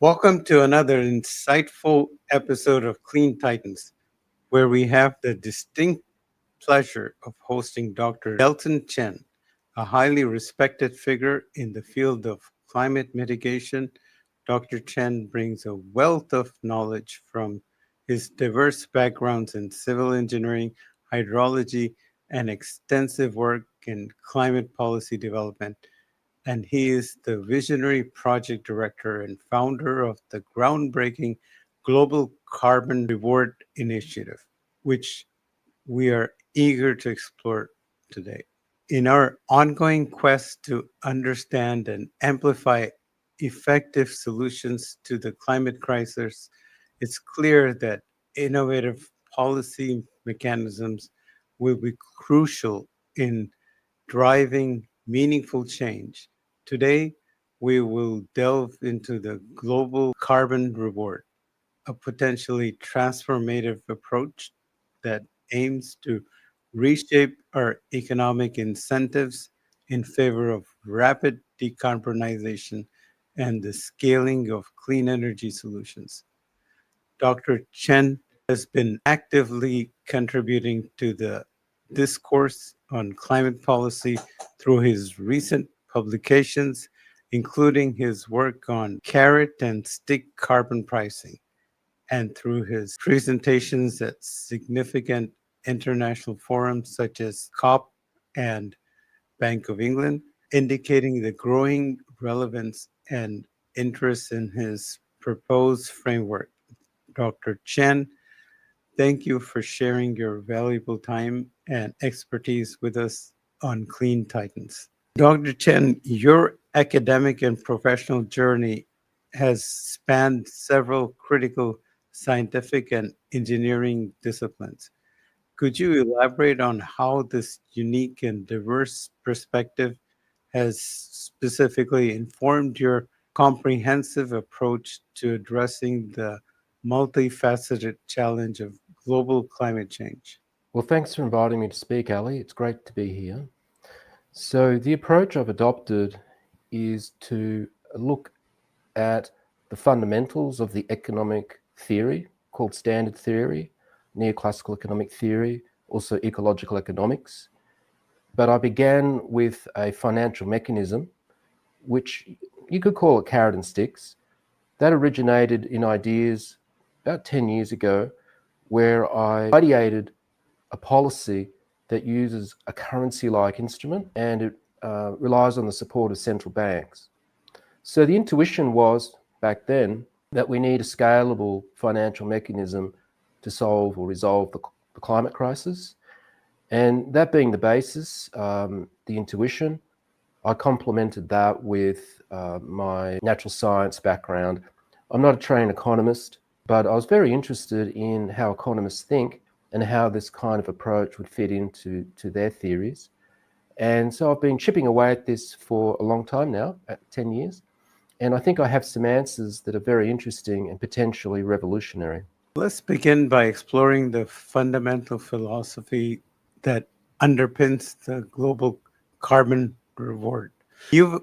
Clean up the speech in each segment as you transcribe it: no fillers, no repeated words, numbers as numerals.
Welcome to another insightful episode of Clean Titans, where we have the distinct pleasure of hosting Dr. Delton Chen, a highly respected figure in the field of climate mitigation. Dr. Chen brings a wealth of knowledge from his diverse backgrounds in civil engineering, hydrology, and extensive work in climate policy development, and he is the visionary project director and founder of the groundbreaking Global Carbon Reward Initiative, which we are eager to explore today. In our ongoing quest to understand and amplify effective solutions to the climate crisis, it's clear that innovative policy mechanisms will be crucial in driving meaningful change. Today, we will delve into the global carbon reward, a potentially transformative approach that aims to reshape our economic incentives in favor of rapid decarbonization and the scaling of clean energy solutions. Dr. Chen has been actively contributing to the discourse on climate policy through his recent publications, including his work on carrot and stick carbon pricing, and through his presentations at significant international forums such as COP and Bank of England, indicating the growing relevance and interest in his proposed framework. Dr. Chen, thank you for sharing your valuable time and expertise with us on Clean Titans. Dr. Chen, your academic and professional journey has spanned several critical scientific and engineering disciplines. Could you elaborate on how this unique and diverse perspective has specifically informed your comprehensive approach to addressing the multifaceted challenge of global climate change? Well, thanks for inviting me to speak, Ali. It's great to be here. So, the approach I've adopted is to look at the fundamentals of the economic theory called standard theory, neoclassical economic theory, also ecological economics. But I began with a financial mechanism, which you could call it carrot and sticks, that originated in ideas about 10 years ago, where I ideated a policy that uses a currency-like instrument, and it relies on the support of central banks. So the intuition was back then that we need a scalable financial mechanism to solve or resolve the climate crisis. And that being the basis, the intuition, I complemented that with my natural science background. I'm not a trained economist, but I was very interested in how economists think and how this kind of approach would fit into their theories. And so I've been chipping away at this for a long time now, at 10 years. And I think I have some answers that are very interesting and potentially revolutionary. Let's begin by exploring the fundamental philosophy that underpins the global carbon reward. You've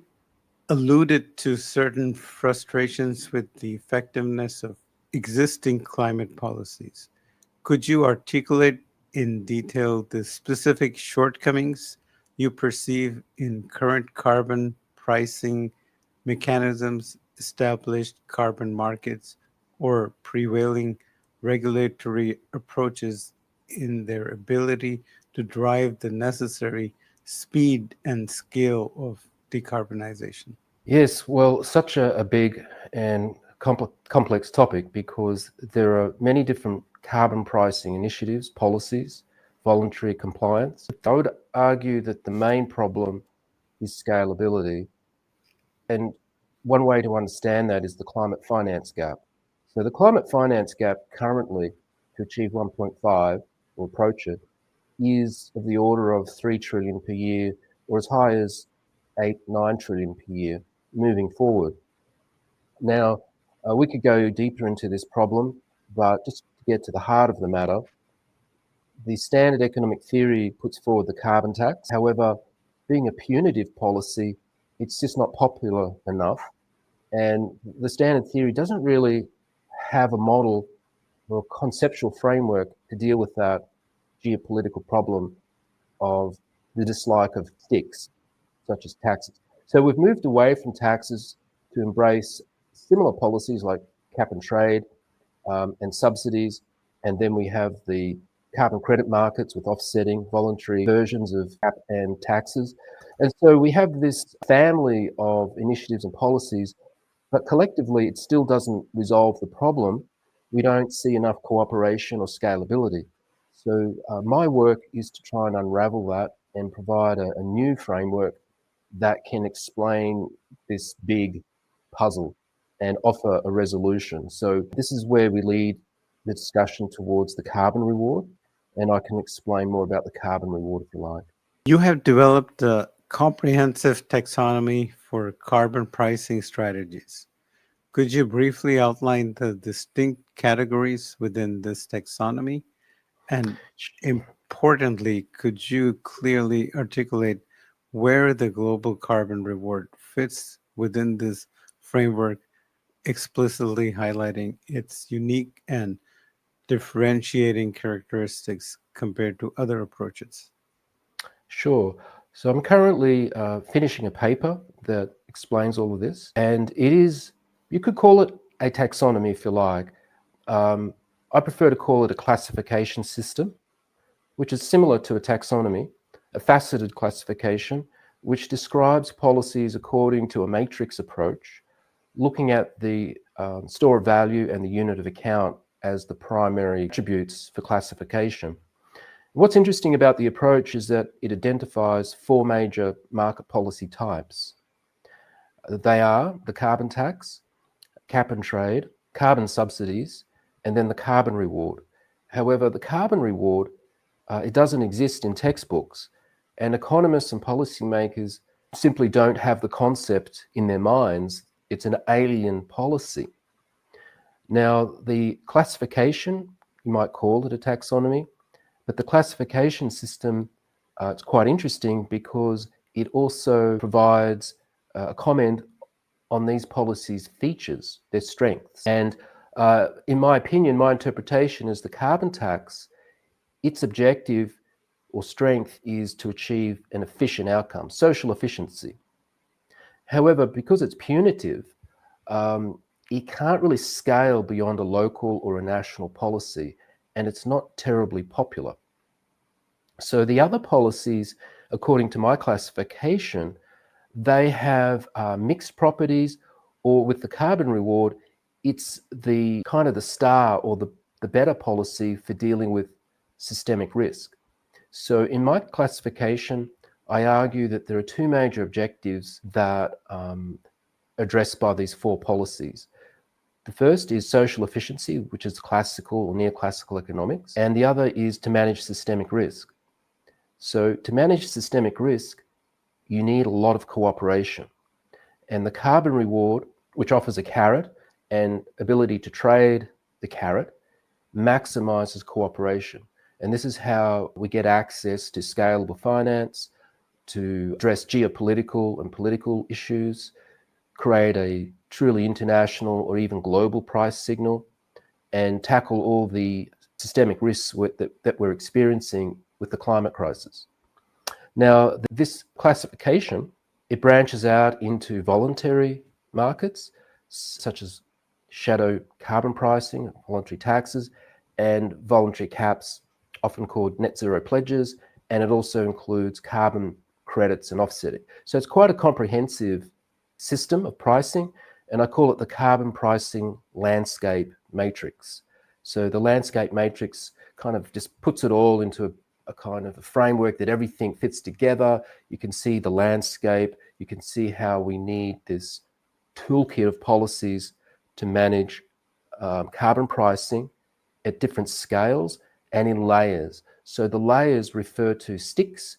alluded to certain frustrations with the effectiveness of existing climate policies. Could you articulate in detail the specific shortcomings you perceive in current carbon pricing mechanisms, established carbon markets, or prevailing regulatory approaches in their ability to drive the necessary speed and scale of decarbonization? Yes, well, such a big and complex topic because there are many different carbon pricing initiatives, policies, voluntary compliance. I would argue that the main problem is scalability. And one way to understand that is the climate finance gap. So the climate finance gap currently to achieve 1.5 or approach it is of the order of 3 trillion per year or as high as 8, 9 trillion per year moving forward. Now, we could go deeper into this problem, but just to get to the heart of the matter, the standard economic theory puts forward the carbon tax. However, being a punitive policy, it's just not popular enough. And the standard theory doesn't really have a model or a conceptual framework to deal with that geopolitical problem of the dislike of sticks, such as taxes. So we've moved away from taxes to embrace similar policies like cap and trade and subsidies. And then we have the carbon credit markets with offsetting voluntary versions of cap and taxes. And so we have this family of initiatives and policies, but collectively it still doesn't resolve the problem. We don't see enough cooperation or scalability. So my work is to try and unravel that and provide a new framework that can explain this big puzzle and offer a resolution. So this is where we lead the discussion towards the carbon reward, and I can explain more about the carbon reward if you like. You have developed a comprehensive taxonomy for carbon pricing strategies. Could you briefly outline the distinct categories within this taxonomy? And importantly, could you clearly articulate where the global carbon reward fits within this framework, explicitly highlighting its unique and differentiating characteristics compared to other approaches? Sure. So I'm currently finishing a paper that explains all of this, and it is, you could call it a taxonomy if you like. I prefer to call it a classification system, which is similar to a taxonomy, a faceted classification, which describes policies according to a matrix approach, looking at the store of value and the unit of account as the primary attributes for classification. What's interesting about the approach is that it identifies four major market policy types. They are the carbon tax, cap and trade, carbon subsidies, and then the carbon reward. However, the carbon reward, it doesn't exist in textbooks, and economists and policymakers simply don't have the concept in their minds. It's an alien policy. Now, the classification, you might call it a taxonomy, but the classification system, it's quite interesting because it also provides a comment on these policies' features, their strengths. And in my opinion, my interpretation is the carbon tax, its objective or strength is to achieve an efficient outcome, social efficiency. However, because it's punitive, it can't really scale beyond a local or a national policy, and it's not terribly popular. So the other policies, according to my classification, they have mixed properties, or with the carbon reward, it's the kind of the star or the better policy for dealing with systemic risk. So in my classification, I argue that there are two major objectives that are addressed by these four policies. The first is social efficiency, which is classical or neoclassical economics, and the other is to manage systemic risk. So to manage systemic risk, you need a lot of cooperation. And the carbon reward, which offers a carrot and ability to trade the carrot, maximizes cooperation. And this is how we get access to scalable finance, to address geopolitical and political issues, create a truly international or even global price signal, and tackle all the systemic risks that we're experiencing with the climate crisis. Now, this classification, it branches out into voluntary markets, such as shadow carbon pricing, voluntary taxes, and voluntary caps, often called net zero pledges, and it also includes carbon credits and offsetting. So it's quite a comprehensive system of pricing, and I call it the carbon pricing landscape matrix. So the landscape matrix kind of just puts it all into a kind of a framework that everything fits together. You can see the landscape, you can see how we need this toolkit of policies to manage carbon pricing at different scales and in layers. So the layers refer to sticks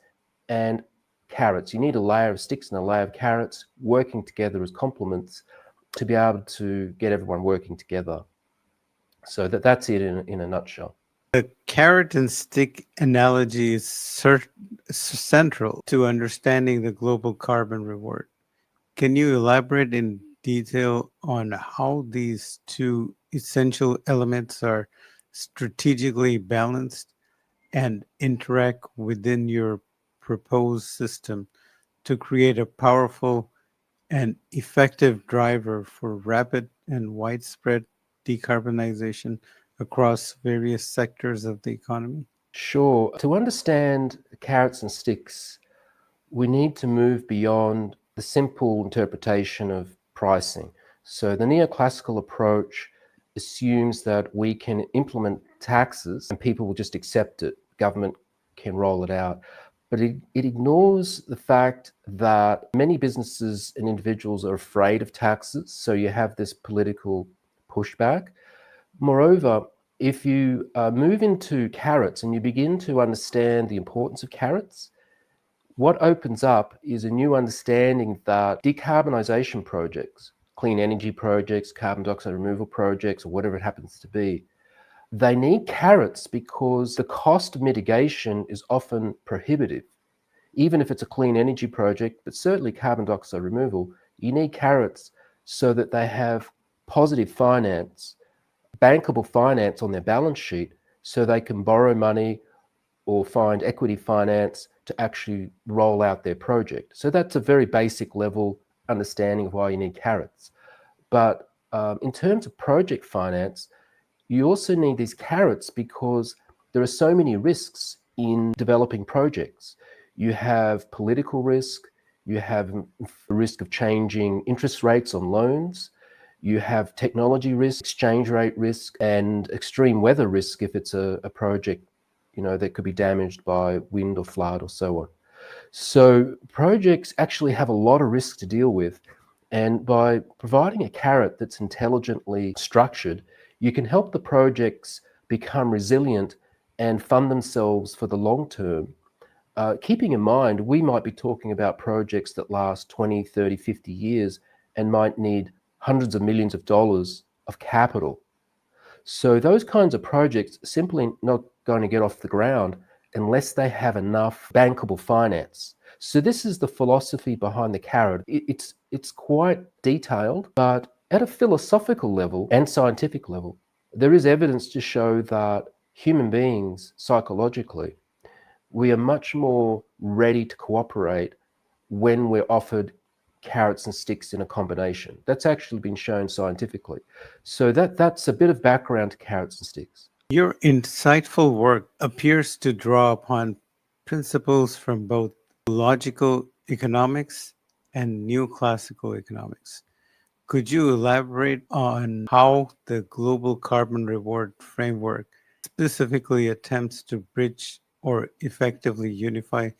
and carrots. You need a layer of sticks and a layer of carrots working together as complements to be able to get everyone working together. So that's it in a nutshell. The carrot and stick analogy is central to understanding the global carbon reward. Can you elaborate in detail on how these two essential elements are strategically balanced and interact within your proposed system to create a powerful and effective driver for rapid and widespread decarbonization across various sectors of the economy? Sure. To understand carrots and sticks, we need to move beyond the simple interpretation of pricing. So the neoclassical approach assumes that we can implement taxes and people will just accept it. Government can roll it out. But it ignores the fact that many businesses and individuals are afraid of taxes. So you have this political pushback. Moreover, if you move into carrots and you begin to understand the importance of carrots, what opens up is a new understanding that decarbonisation projects, clean energy projects, carbon dioxide removal projects, or whatever it happens to be, they need carrots because the cost of mitigation is often prohibitive. Even if it's a clean energy project, but certainly carbon dioxide removal, you need carrots so that they have positive finance, bankable finance on their balance sheet so they can borrow money or find equity finance to actually roll out their project. So that's a very basic level understanding of why you need carrots. But in terms of project finance, you also need these carrots because there are so many risks in developing projects. You have political risk, you have the risk of changing interest rates on loans, you have technology risk, exchange rate risk, and extreme weather risk if it's a project that could be damaged by wind or flood or so on. So projects actually have a lot of risk to deal with. And by providing a carrot that's intelligently structured, you can help the projects become resilient and fund themselves for the long term. Keeping in mind, we might be talking about projects that last 20, 30, 50 years and might need hundreds of millions of dollars of capital. So those kinds of projects are simply not going to get off the ground unless they have enough bankable finance. So this is the philosophy behind the carrot. It's quite detailed, but at a philosophical level and scientific level, there is evidence to show that human beings, psychologically, we are much more ready to cooperate when we're offered carrots and sticks in a combination. That's actually been shown scientifically. So that's a bit of background to carrots and sticks. Your insightful work appears to draw upon principles from both logical economics and neoclassical economics. Could you elaborate on how the global carbon reward framework specifically attempts to bridge or effectively unify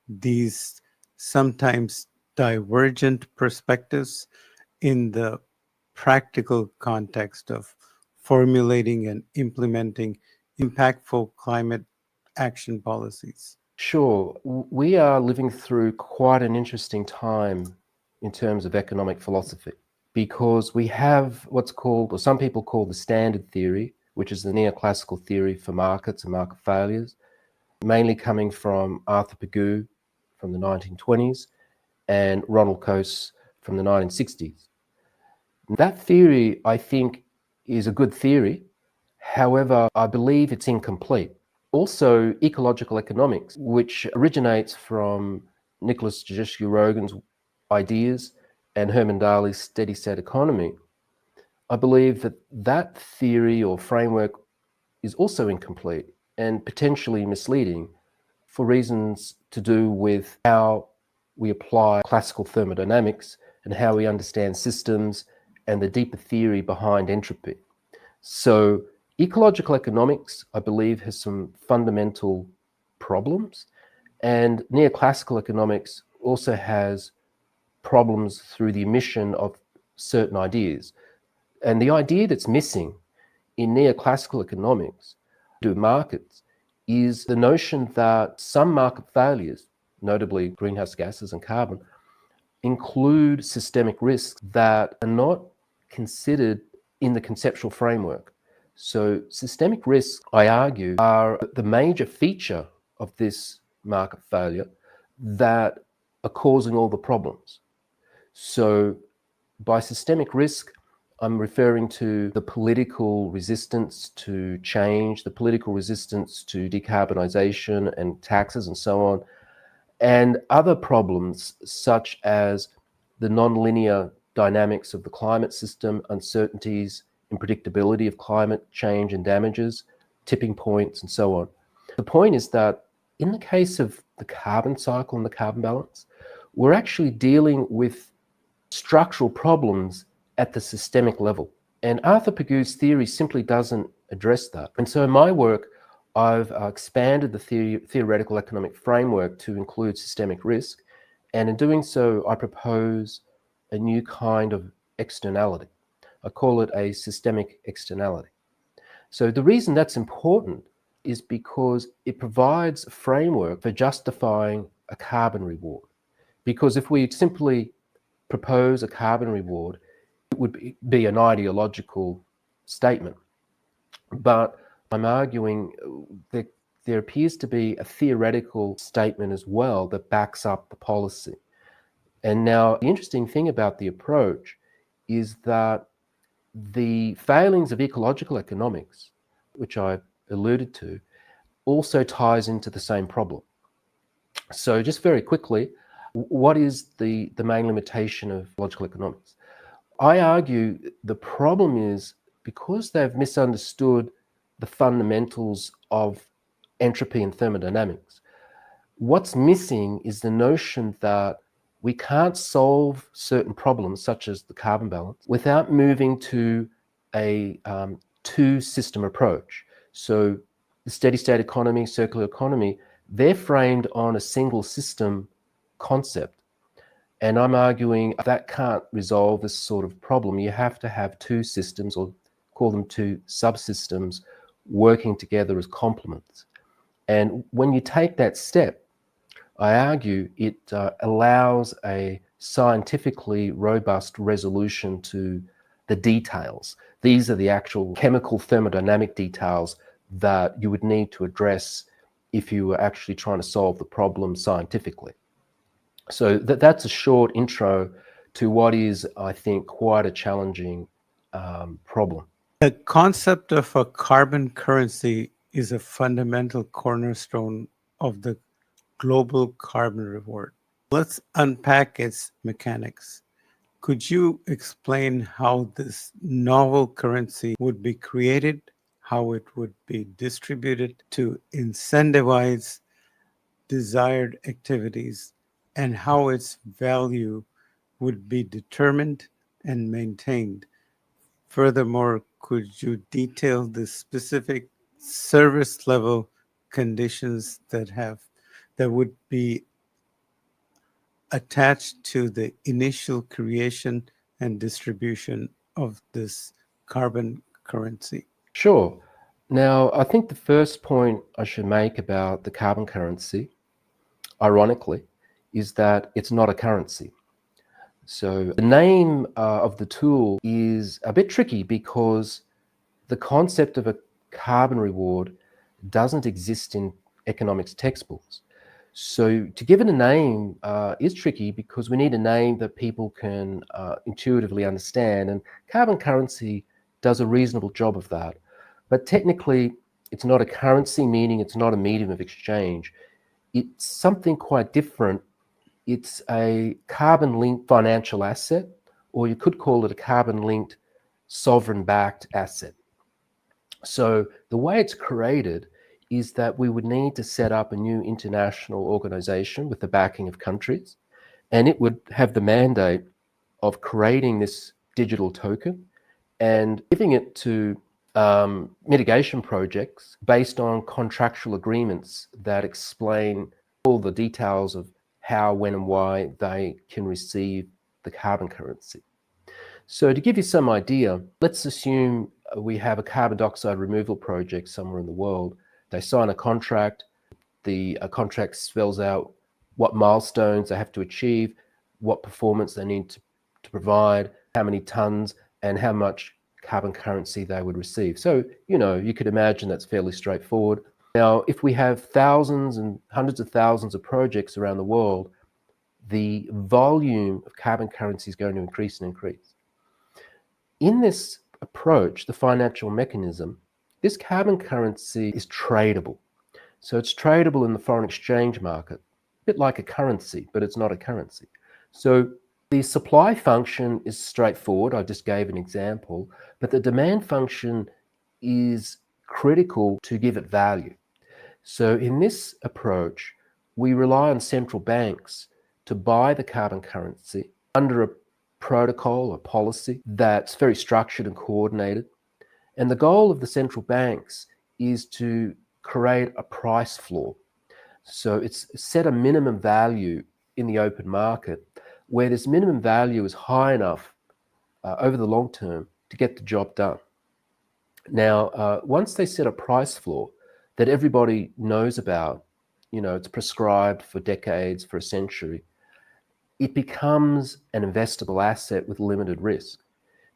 these sometimes divergent perspectives in the practical context of formulating and implementing impactful climate action policies? Sure, we are living through quite an interesting time in terms of economic philosophy because we have what's called, or some people call, the standard theory, which is the neoclassical theory for markets and market failures, mainly coming from Arthur Pigou from the 1920s and Ronald Coase from the 1960s. That theory, I think, is a good theory. However, I believe it's incomplete. Also, ecological economics, which originates from Nicholas Rogan's ideas and Herman Daly's steady state economy, I believe that that theory or framework is also incomplete and potentially misleading for reasons to do with how we apply classical thermodynamics and how we understand systems and the deeper theory behind entropy. So ecological economics, I believe, has some fundamental problems, and neoclassical economics also has problems through the omission of certain ideas. And the idea that's missing in neoclassical economics to markets is the notion that some market failures, notably greenhouse gases and carbon, include systemic risks that are not considered in the conceptual framework. So systemic risks, I argue, are the major feature of this market failure that are causing all the problems. So By systemic risk, I'm referring to the political resistance to change, the political resistance to decarbonization and taxes and so on, and other problems such as the nonlinear dynamics of the climate system, uncertainties, unpredictability of climate change and damages, tipping points, and so on. The point is that in the case of the carbon cycle and the carbon balance, we're actually dealing with structural problems at the systemic level. And Arthur Pagu's theory simply doesn't address that. And so in my work, I've expanded the theoretical economic framework to include systemic risk. And in doing so, I propose a new kind of externality. I call it a systemic externality. So the reason that's important is because it provides a framework for justifying a carbon reward. Because if we simply propose a carbon reward, it would be an ideological statement. But I'm arguing that there appears to be a theoretical statement as well that backs up the policy. And now the interesting thing about the approach is that the failings of ecological economics, which I alluded to, also ties into the same problem. So just very quickly, what is the main limitation of logical economics? I argue the problem is because they've misunderstood the fundamentals of entropy and thermodynamics, what's missing is the notion that we can't solve certain problems, such as the carbon balance, without moving to a two-system approach. So the steady-state economy, circular economy, they're framed on a single system concept. And I'm arguing that can't resolve this sort of problem. You have to have two systems, or call them two subsystems, working together as complements. And when you take that step, I argue it allows a scientifically robust resolution to the details. These are the actual chemical thermodynamic details that you would need to address if you were actually trying to solve the problem scientifically. So that's a short intro to what is, I think, quite a challenging problem. The concept of a carbon currency is a fundamental cornerstone of the global carbon reward. Let's unpack its mechanics. Could you explain how this novel currency would be created, how it would be distributed to incentivize desired activities, and how its value would be determined and maintained? Furthermore, could you detail the specific service level conditions that would be attached to the initial creation and distribution of this carbon currency? Sure. Now, I think the first point I should make about the carbon currency, ironically, is that it's not a currency. So the name of the tool is a bit tricky because the concept of a carbon reward doesn't exist in economics textbooks. So to give it a name is tricky because we need a name that people can intuitively understand, and carbon currency does a reasonable job of that. But technically, it's not a currency, meaning it's not a medium of exchange. It's something quite different. It's a carbon-linked financial asset, or you could call it a carbon-linked sovereign-backed asset. So the way it's created is that we would need to set up a new international organization with the backing of countries, and it would have the mandate of creating this digital token and giving it to mitigation projects based on contractual agreements that explain all the details of how, when, and why they can receive the carbon currency. So to give you some idea, let's assume we have a carbon dioxide removal project somewhere in the world. They sign a contract. The contract spells out what milestones they have to achieve, what performance they need to provide, how many tons, and how much carbon currency they would receive. So, you could imagine that's fairly straightforward. Now, if we have thousands and hundreds of thousands of projects around the world, the volume of carbon currency is going to increase and increase. In this approach, the financial mechanism, this carbon currency is tradable. So it's tradable in the foreign exchange market, a bit like a currency, but it's not a currency. So the supply function is straightforward. I just gave an example, but the demand function is critical to give it value. So in this approach, we rely on central banks to buy the carbon currency under a protocol or policy that's very structured and coordinated. And the goal of the central banks is to create a price floor. So it's set a minimum value in the open market where this minimum value is high enough over the long term to get the job done. Now, once they set a price floor that everybody knows about, it's prescribed for decades, for a century, it becomes an investable asset with limited risk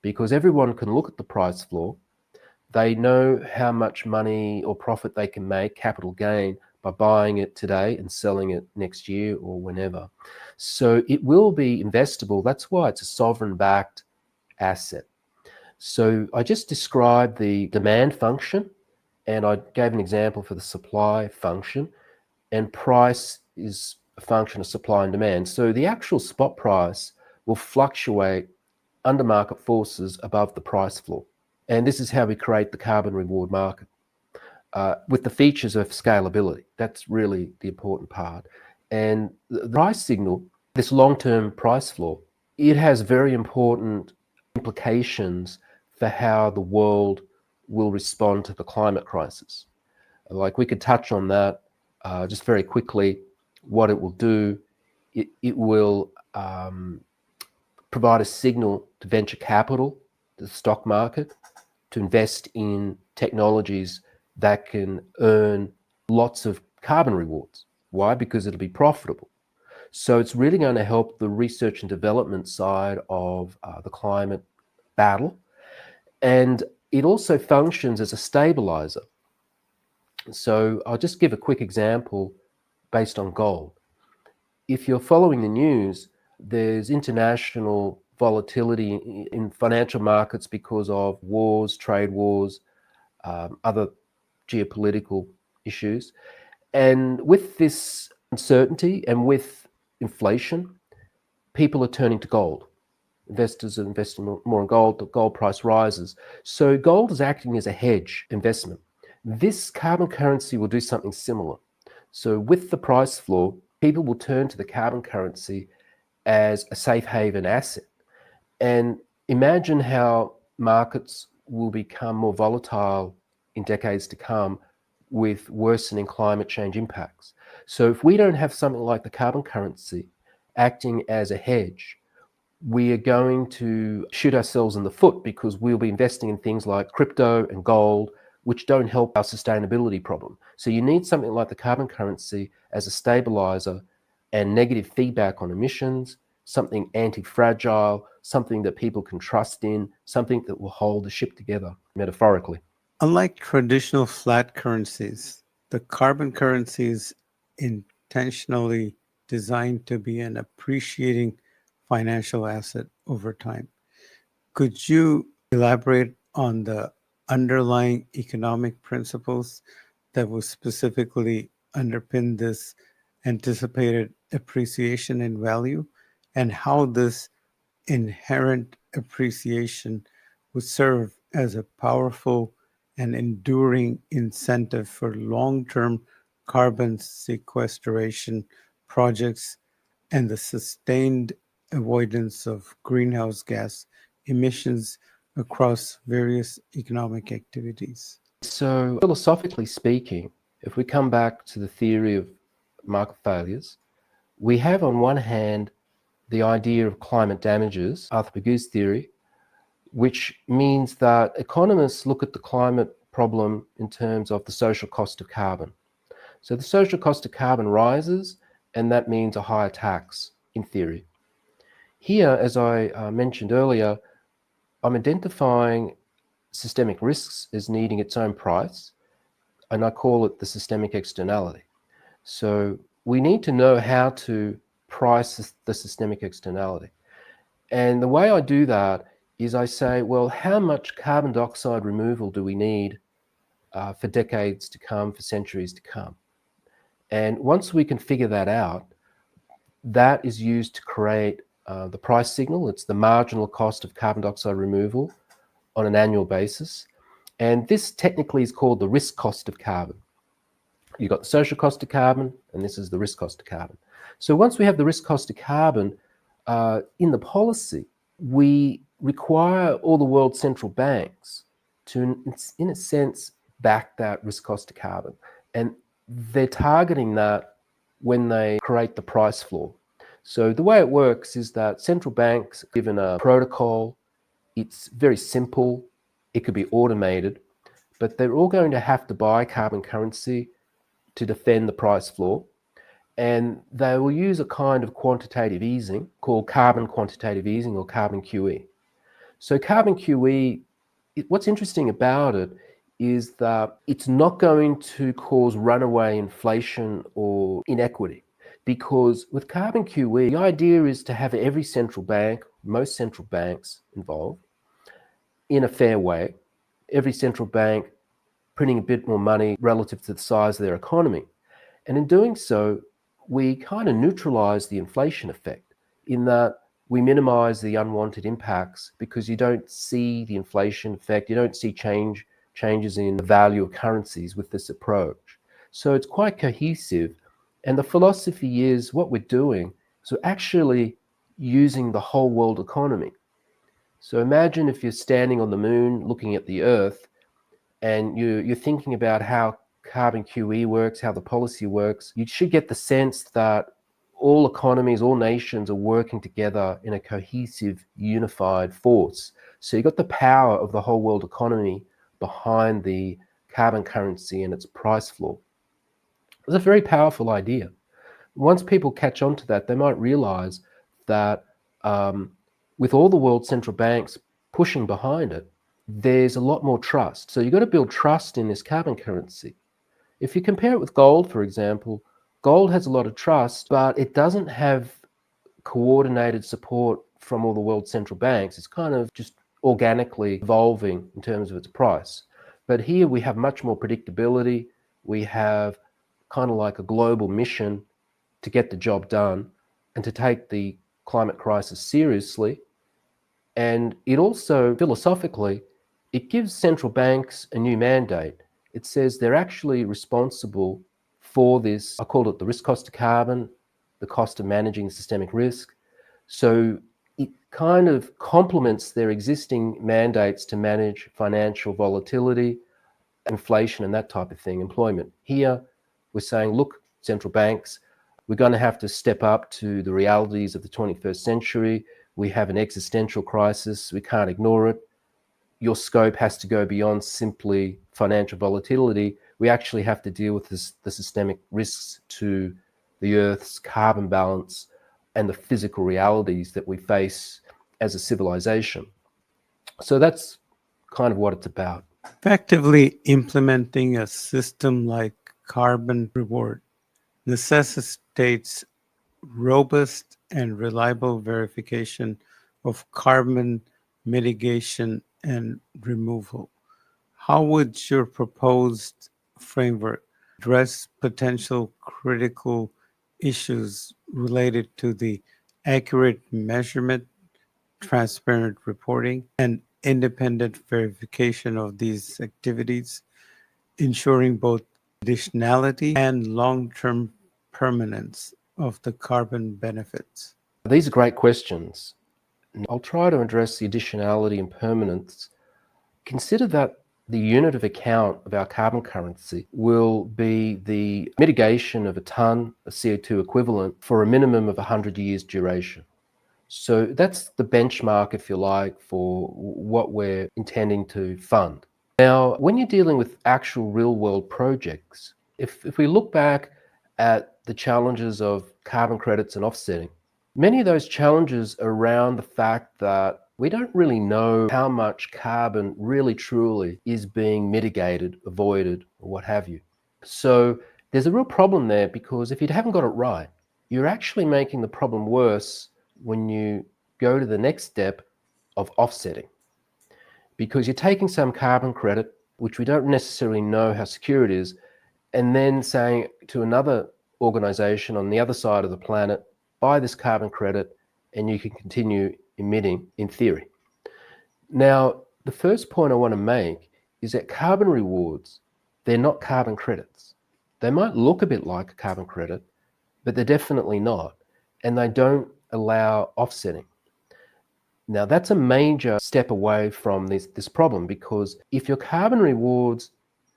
because everyone can look at the price floor. They know how much money or profit they can make, capital gain, by buying it today and selling it next year or whenever. So it will be investable. That's why it's a sovereign-backed asset. So I just described the demand function, and I gave an example for the supply function, and price is a function of supply and demand. So the actual spot price will fluctuate under market forces above the price floor. And this is how we create the carbon reward market with the features of scalability. That's really the important part. And the price signal, this long-term price floor, it has very important implications for how the world will respond to the climate crisis. Like we could touch on that just very quickly. What it will do, it will provide a signal to venture capital, to the stock market, to invest in technologies that can earn lots of carbon rewards. Why? Because it'll be profitable. So it's really going to help the research and development side of the climate battle. And it also functions as a stabilizer. So I'll just give a quick example based on gold. If you're following the news, there's international volatility in financial markets because of wars, trade wars, other geopolitical issues. And with this uncertainty and with inflation, people are turning to gold. Investors are investing more in gold. The gold price rises. So gold is acting as a hedge investment. This carbon currency will do something similar. So with the price floor, people will turn to the carbon currency as a safe haven asset. And imagine how markets will become more volatile in decades to come with worsening climate change impacts. So if we don't have something like the carbon currency acting as a hedge, we are going to shoot ourselves in the foot because we'll be investing in things like crypto and gold, which don't help our sustainability problem. So you need something like the carbon currency as a stabilizer and negative feedback on emissions, something anti-fragile, something that people can trust in, something that will hold the ship together, metaphorically. Unlike traditional flat currencies, the carbon currency is intentionally designed to be an appreciating financial asset over time. Could you elaborate on the underlying economic principles that will specifically underpin this anticipated appreciation in value and how this inherent appreciation would serve as a powerful and enduring incentive for long-term carbon sequestration projects and the sustained avoidance of greenhouse gas emissions across various economic activities? So philosophically speaking, if we come back to the theory of market failures, we have on one hand the idea of climate damages, Arthur Pagu's theory, which means that economists look at the climate problem in terms of the social cost of carbon. So the social cost of carbon rises, and that means a higher tax in theory. Here, as I mentioned earlier, I'm identifying systemic risks as needing its own price, and I call it the systemic externality. So we need to know how to price the systemic externality. And the way I do that is I say, well, how much carbon dioxide removal do we need for decades to come, for centuries to come? And once we can figure that out, that is used to create the price signal. It's the marginal cost of carbon dioxide removal on an annual basis. And this technically is called the risk cost of carbon. You've got the social cost of carbon, and this is the risk cost of carbon. So once we have the risk cost of carbon in the policy, we require all the world's central banks to, in a sense, back that risk cost of carbon. And they're targeting that when they create the price floor. So the way it works is that central banks are given a protocol. It's very simple. It could be automated, but they're all going to have to buy carbon currency to defend the price floor. And they will use a kind of quantitative easing called carbon quantitative easing, or carbon QE. So carbon QE, what's interesting about it is that it's not going to cause runaway inflation or inequity, because with carbon QE, the idea is to have every central bank, most central banks involved, in a fair way, every central bank printing a bit more money relative to the size of their economy. And in doing so, we kind of neutralize the inflation effect in that we minimize the unwanted impacts, because you don't see the inflation effect, you don't see changes in the value of currencies with this approach. So it's quite cohesive. And the philosophy is what we're doing, so actually using the whole world economy. So imagine if you're standing on the moon looking at the Earth, and you're thinking about how carbon QE works, how the policy works. You should get the sense that all economies, all nations are working together in a cohesive, unified force. So you've got the power of the whole world economy behind the carbon currency and its price floor. It's a very powerful idea. Once people catch on to that, they might realize that with all the world central banks pushing behind it, there's a lot more trust. So you've got to build trust in this carbon currency. If you compare it with gold, for example, gold has a lot of trust, but it doesn't have coordinated support from all the world central banks. It's kind of just organically evolving in terms of its price. But here we have much more predictability. We have kind of like a global mission to get the job done and to take the climate crisis seriously. And it also, philosophically, it gives central banks a new mandate. It says they're actually responsible for this. I called it the risk cost of carbon, the cost of managing systemic risk. So it kind of complements their existing mandates to manage financial volatility, inflation, and that type of thing, employment. Here, we're saying, look, central banks, we're going to have to step up to the realities of the 21st century. We have an existential crisis. We can't ignore it. Your scope has to go beyond simply financial volatility. We actually have to deal with the systemic risks to the Earth's carbon balance and the physical realities that we face as a civilization. So that's kind of what it's about. Effectively implementing a system like carbon reward necessitates robust and reliable verification of carbon mitigation and removal. How would your proposed framework address potential critical issues related to the accurate measurement, transparent reporting, and independent verification of these activities, ensuring both additionality and long-term permanence of the carbon benefits? These are great questions. I'll try to address the additionality and permanence. Consider that the unit of account of our carbon currency will be the mitigation of a tonne of CO2 equivalent for a minimum of 100 years duration. So that's the benchmark, if you like, for what we're intending to fund. Now, when you're dealing with actual real-world projects, if we look back at the challenges of carbon credits and offsetting, many of those challenges are around the fact that we don't really know how much carbon really truly is being mitigated, avoided, or what have you. So there's a real problem there, because if you haven't got it right, you're actually making the problem worse when you go to the next step of offsetting, because you're taking some carbon credit, which we don't necessarily know how secure it is, and then saying to another organization on the other side of the planet, buy this carbon credit and you can continue emitting in theory. Now, the first point I want to make is that carbon rewards, they're not carbon credits. They might look a bit like a carbon credit, but they're definitely not, and they don't allow offsetting. Now, that's a major step away from this problem, because if your carbon rewards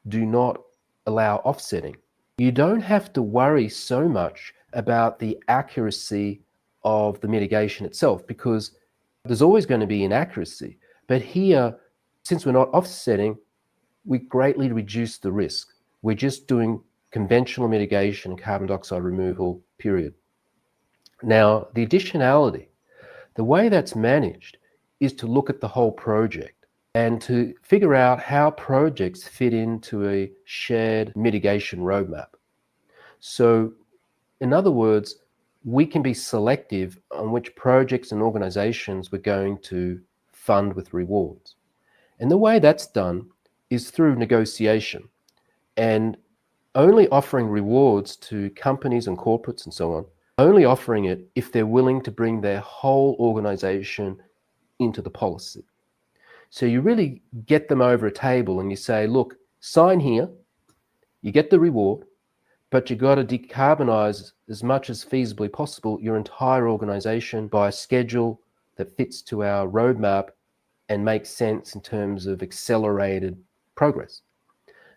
do not allow offsetting, you don't have to worry so much about the accuracy of the mitigation itself, because there's always going to be inaccuracy. But here, since we're not offsetting, we greatly reduce the risk. We're just doing conventional mitigation and carbon dioxide removal, period. Now, the additionality, the way that's managed is to look at the whole project and to figure out how projects fit into a shared mitigation roadmap. So, in other words, we can be selective on which projects and organizations we're going to fund with rewards. And the way that's done is through negotiation, and only offering rewards to companies and corporates and so on, only offering it if they're willing to bring their whole organization into the policy. So you really get them over a table and you say, look, sign here, you get the reward, but you've got to decarbonize as much as feasibly possible your entire organization by a schedule that fits to our roadmap and makes sense in terms of accelerated progress.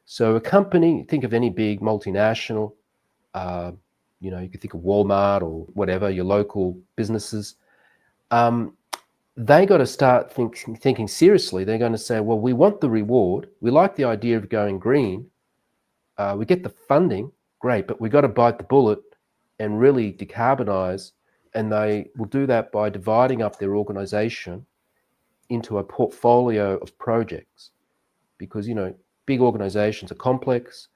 So a company, think of any big multinational, you could think of Walmart or whatever, your local businesses. They got to start thinking seriously. They're going to say, well, we want the reward. We like the idea of going green. We get the funding, great, but we got to bite the bullet and really decarbonize. And they will do that by dividing up their organization into a portfolio of projects, because, big organizations are complex.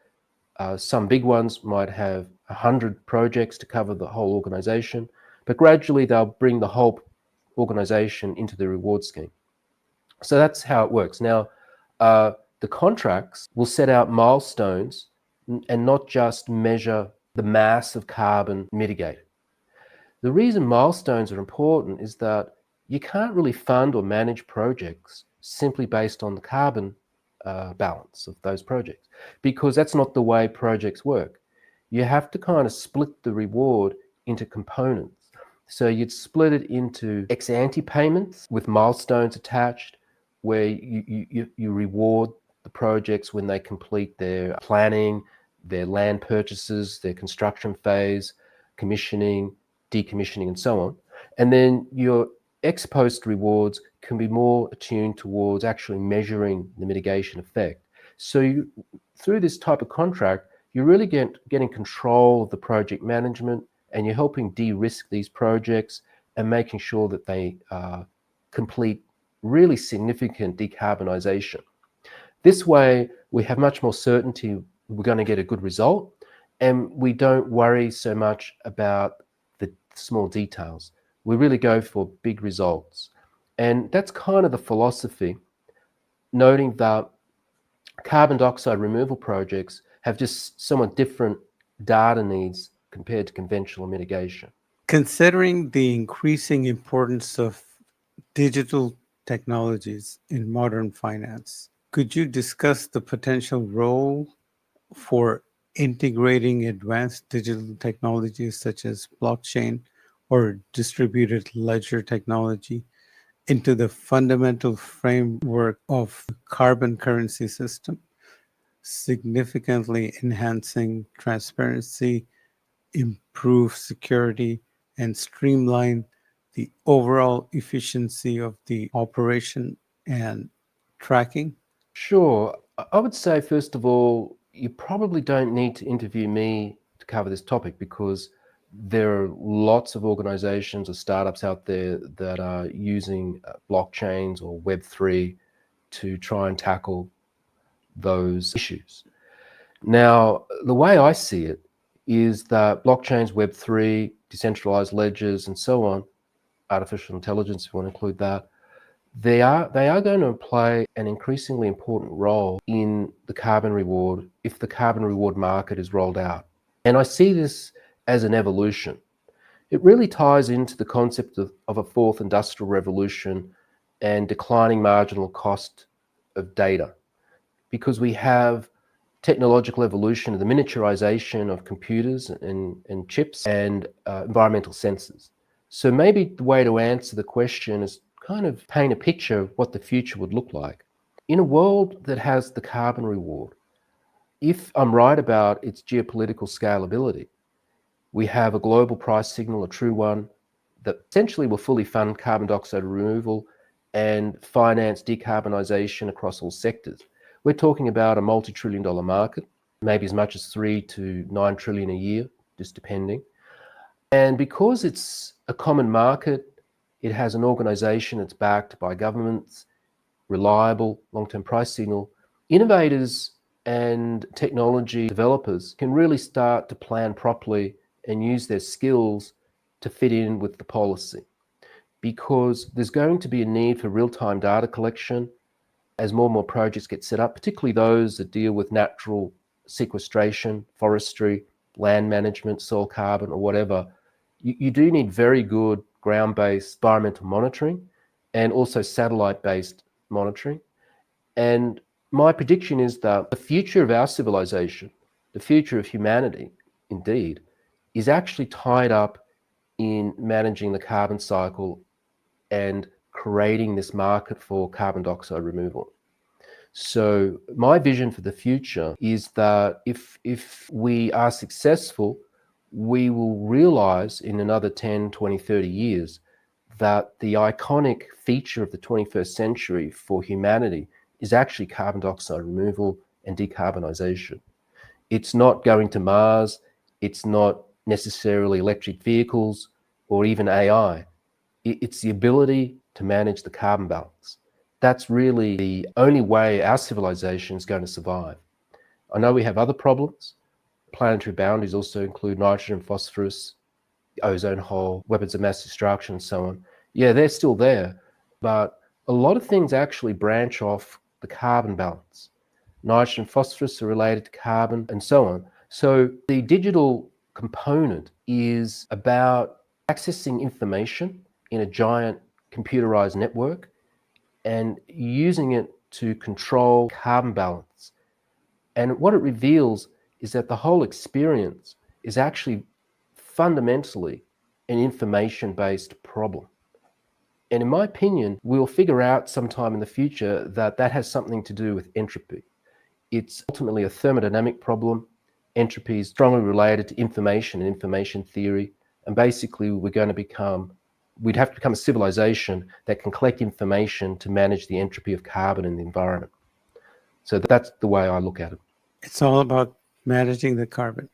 Some big ones might have 100 projects to cover the whole organization, but gradually they'll bring the whole organization into the reward scheme. So that's how it works. Now, the contracts will set out milestones and not just measure the mass of carbon mitigated. The reason milestones are important is that you can't really fund or manage projects simply based on the carbon balance of those projects, because that's not the way projects work. You have to kind of split the reward into components. So you'd split it into ex-ante payments with milestones attached, where you reward the projects when they complete their planning, their land purchases, their construction phase, commissioning, decommissioning, and so on. And then your ex-post rewards can be more attuned towards actually measuring the mitigation effect. So through this type of contract, you're really getting control of the project management, and you're helping de-risk these projects and making sure that they complete really significant decarbonization. This way, we have much more certainty we're going to get a good result, and we don't worry so much about the small details. We really go for big results. And that's kind of the philosophy, noting that carbon dioxide removal projects have just somewhat different data needs compared to conventional mitigation. Considering the increasing importance of digital technologies in modern finance, could you discuss the potential role for integrating advanced digital technologies such as blockchain or distributed ledger technology into the fundamental framework of the carbon currency system, significantly enhancing transparency, improve security, and streamline the overall efficiency of the operation and tracking? Sure. I would say, first of all, you probably don't need to interview me to cover this topic, because there are lots of organizations or startups out there that are using blockchains or Web3 to try and tackle those issues. Now, the way I see it is that blockchains, Web3, decentralized ledgers, and so on, artificial intelligence, if you want to include that, they are going to play an increasingly important role in the carbon reward if the carbon reward market is rolled out. And I see this as an evolution. It really ties into the concept of a fourth industrial revolution and declining marginal cost of data, because we have technological evolution and the miniaturization of computers and chips and environmental sensors. So maybe the way to answer the question is kind of paint a picture of what the future would look like. In a world that has the carbon reward, if I'm right about its geopolitical scalability, we have a global price signal, a true one, that essentially will fully fund carbon dioxide removal and finance decarbonisation across all sectors. We're talking about a multi-trillion-dollar market, maybe as much as 3 to 9 trillion a year, just depending. And because it's a common market, it has an organisation that's backed by governments, reliable long-term price signal, innovators and technology developers can really start to plan properly and use their skills to fit in with the policy, because there's going to be a need for real-time data collection as more and more projects get set up, particularly those that deal with natural sequestration, forestry, land management, soil carbon, or whatever. You do need very good ground-based environmental monitoring and also satellite-based monitoring. And my prediction is that the future of our civilization, the future of humanity, indeed, is actually tied up in managing the carbon cycle and creating this market for carbon dioxide removal. So my vision for the future is that if we are successful, we will realize in another 10, 20, 30 years that the iconic feature of the 21st century for humanity is actually carbon dioxide removal and decarbonisation. It's not going to Mars, it's not necessarily electric vehicles or even AI. It's the ability to manage the carbon balance. That's really the only way our civilization is going to survive. I know we have other problems. Planetary boundaries also include nitrogen, phosphorus, the ozone hole, weapons of mass destruction, and so on. Yeah, they're still there, but a lot of things actually branch off the carbon balance. Nitrogen and phosphorus are related to carbon, and so on. So the digital component is about accessing information in a giant computerized network and using it to control carbon balance. And what it reveals is that the whole experience is actually fundamentally an information-based problem. And in my opinion, we'll figure out sometime in the future that that has something to do with entropy. It's ultimately a thermodynamic problem. Entropy is strongly related to information and information theory. And basically, we'd have to become a civilization that can collect information to manage the entropy of carbon in the environment. So that's the way I look at it. It's all about managing the carbon.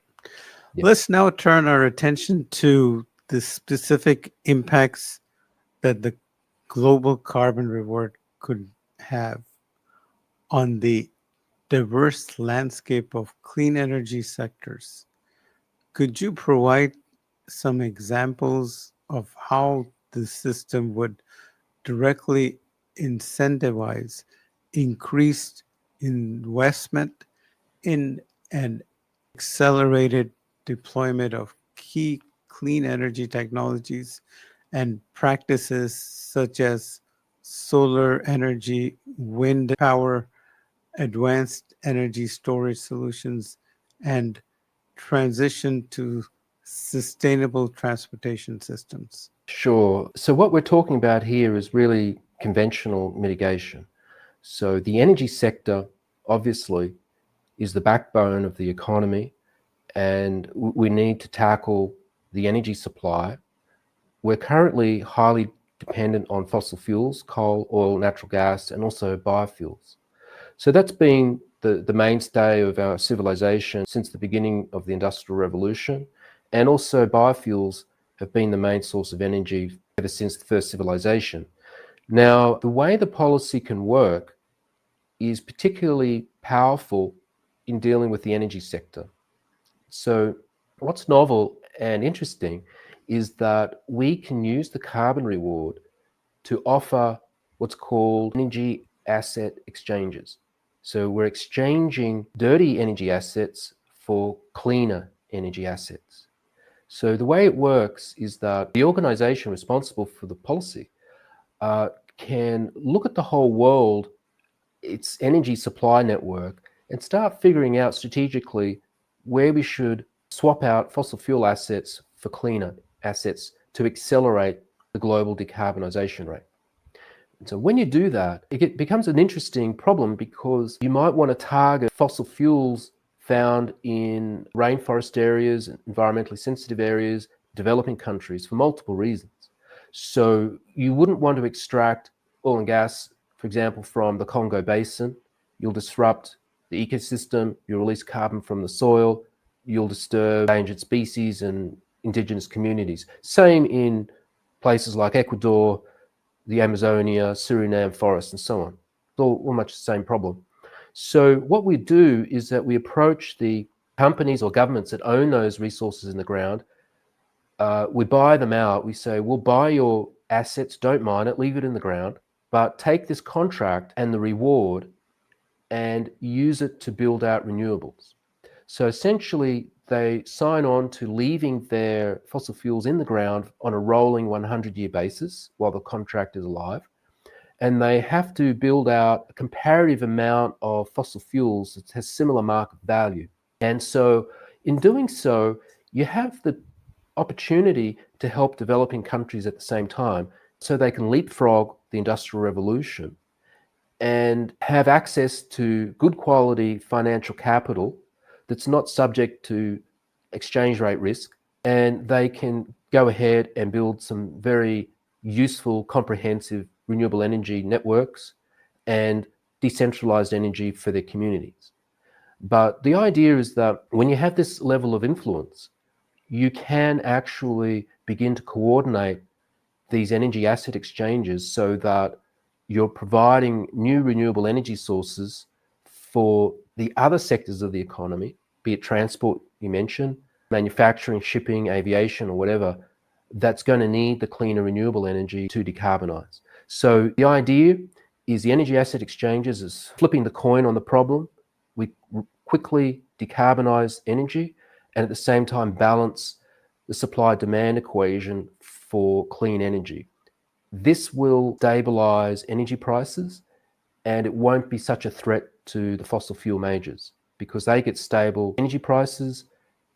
Yep. Let's now turn our attention to the specific impacts that the global carbon reward could have on the diverse landscape of clean energy sectors. Could you provide some examples of how the system would directly incentivize increased investment in an accelerated deployment of key clean energy technologies and practices such as solar energy, wind power, advanced energy storage solutions, and transition to sustainable transportation systems? Sure. So what we're talking about here is really conventional mitigation. So the energy sector, obviously, is the backbone of the economy, and we need to tackle the energy supply. We're currently highly dependent on fossil fuels, coal, oil, natural gas, and also biofuels. So that's been the mainstay of our civilization since the beginning of the Industrial Revolution. And also biofuels have been the main source of energy ever since the first civilization. Now, the way the policy can work is particularly powerful in dealing with the energy sector. So what's novel and interesting is that we can use the carbon reward to offer what's called energy asset exchanges. So we're exchanging dirty energy assets for cleaner energy assets. So the way it works is that the organization responsible for the policy can look at the whole world, its energy supply network, and start figuring out strategically where we should swap out fossil fuel assets for cleaner assets to accelerate the global decarbonization rate. And so when you do that, it becomes an interesting problem because you might want to target fossil fuels found in rainforest areas, environmentally sensitive areas, developing countries for multiple reasons. So you wouldn't want to extract oil and gas, for example, from the Congo Basin. You'll disrupt the ecosystem, you'll release carbon from the soil, you'll disturb endangered species and indigenous communities. Same in places like Ecuador, the Amazonia, Suriname forest, and so on. It's all much the same problem. So what we do is that we approach the companies or governments that own those resources in the ground. We buy them out. We say, we'll buy your assets, don't mine it, leave it in the ground, but take this contract and the reward and use it to build out renewables. So essentially, they sign on to leaving their fossil fuels in the ground on a rolling 100-year basis while the contract is alive. And they have to build out a comparative amount of fossil fuels that has similar market value. And so in doing so, you have the opportunity to help developing countries at the same time so they can leapfrog the Industrial Revolution and have access to good quality financial capital that's not subject to exchange rate risk, and they can go ahead and build some very useful, comprehensive renewable energy networks and decentralized energy for their communities. But the idea is that when you have this level of influence, you can actually begin to coordinate these energy asset exchanges so that you're providing new renewable energy sources for the other sectors of the economy, be it transport, you mentioned, manufacturing, shipping, aviation, or whatever, that's going to need the cleaner renewable energy to decarbonize. So the idea is the energy asset exchanges is flipping the coin on the problem. We quickly decarbonize energy and at the same time balance the supply-demand equation for clean energy. This will stabilize energy prices, and it won't be such a threat to the fossil fuel majors because they get stable energy prices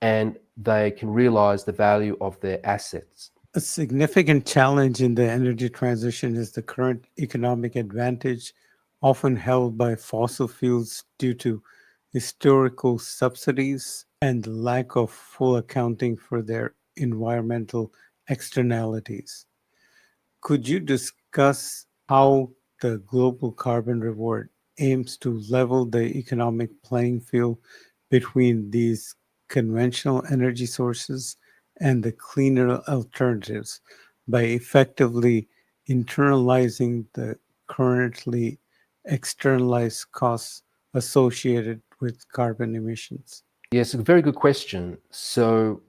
and they can realize the value of their assets. A significant challenge in the energy transition is the current economic advantage often held by fossil fuels due to historical subsidies and the lack of full accounting for their environmental externalities. Could you discuss how the global carbon reward aims to level the economic playing field between these conventional energy sources and the cleaner alternatives by effectively internalizing the currently externalized costs associated with carbon emissions? Yes, a very good question. So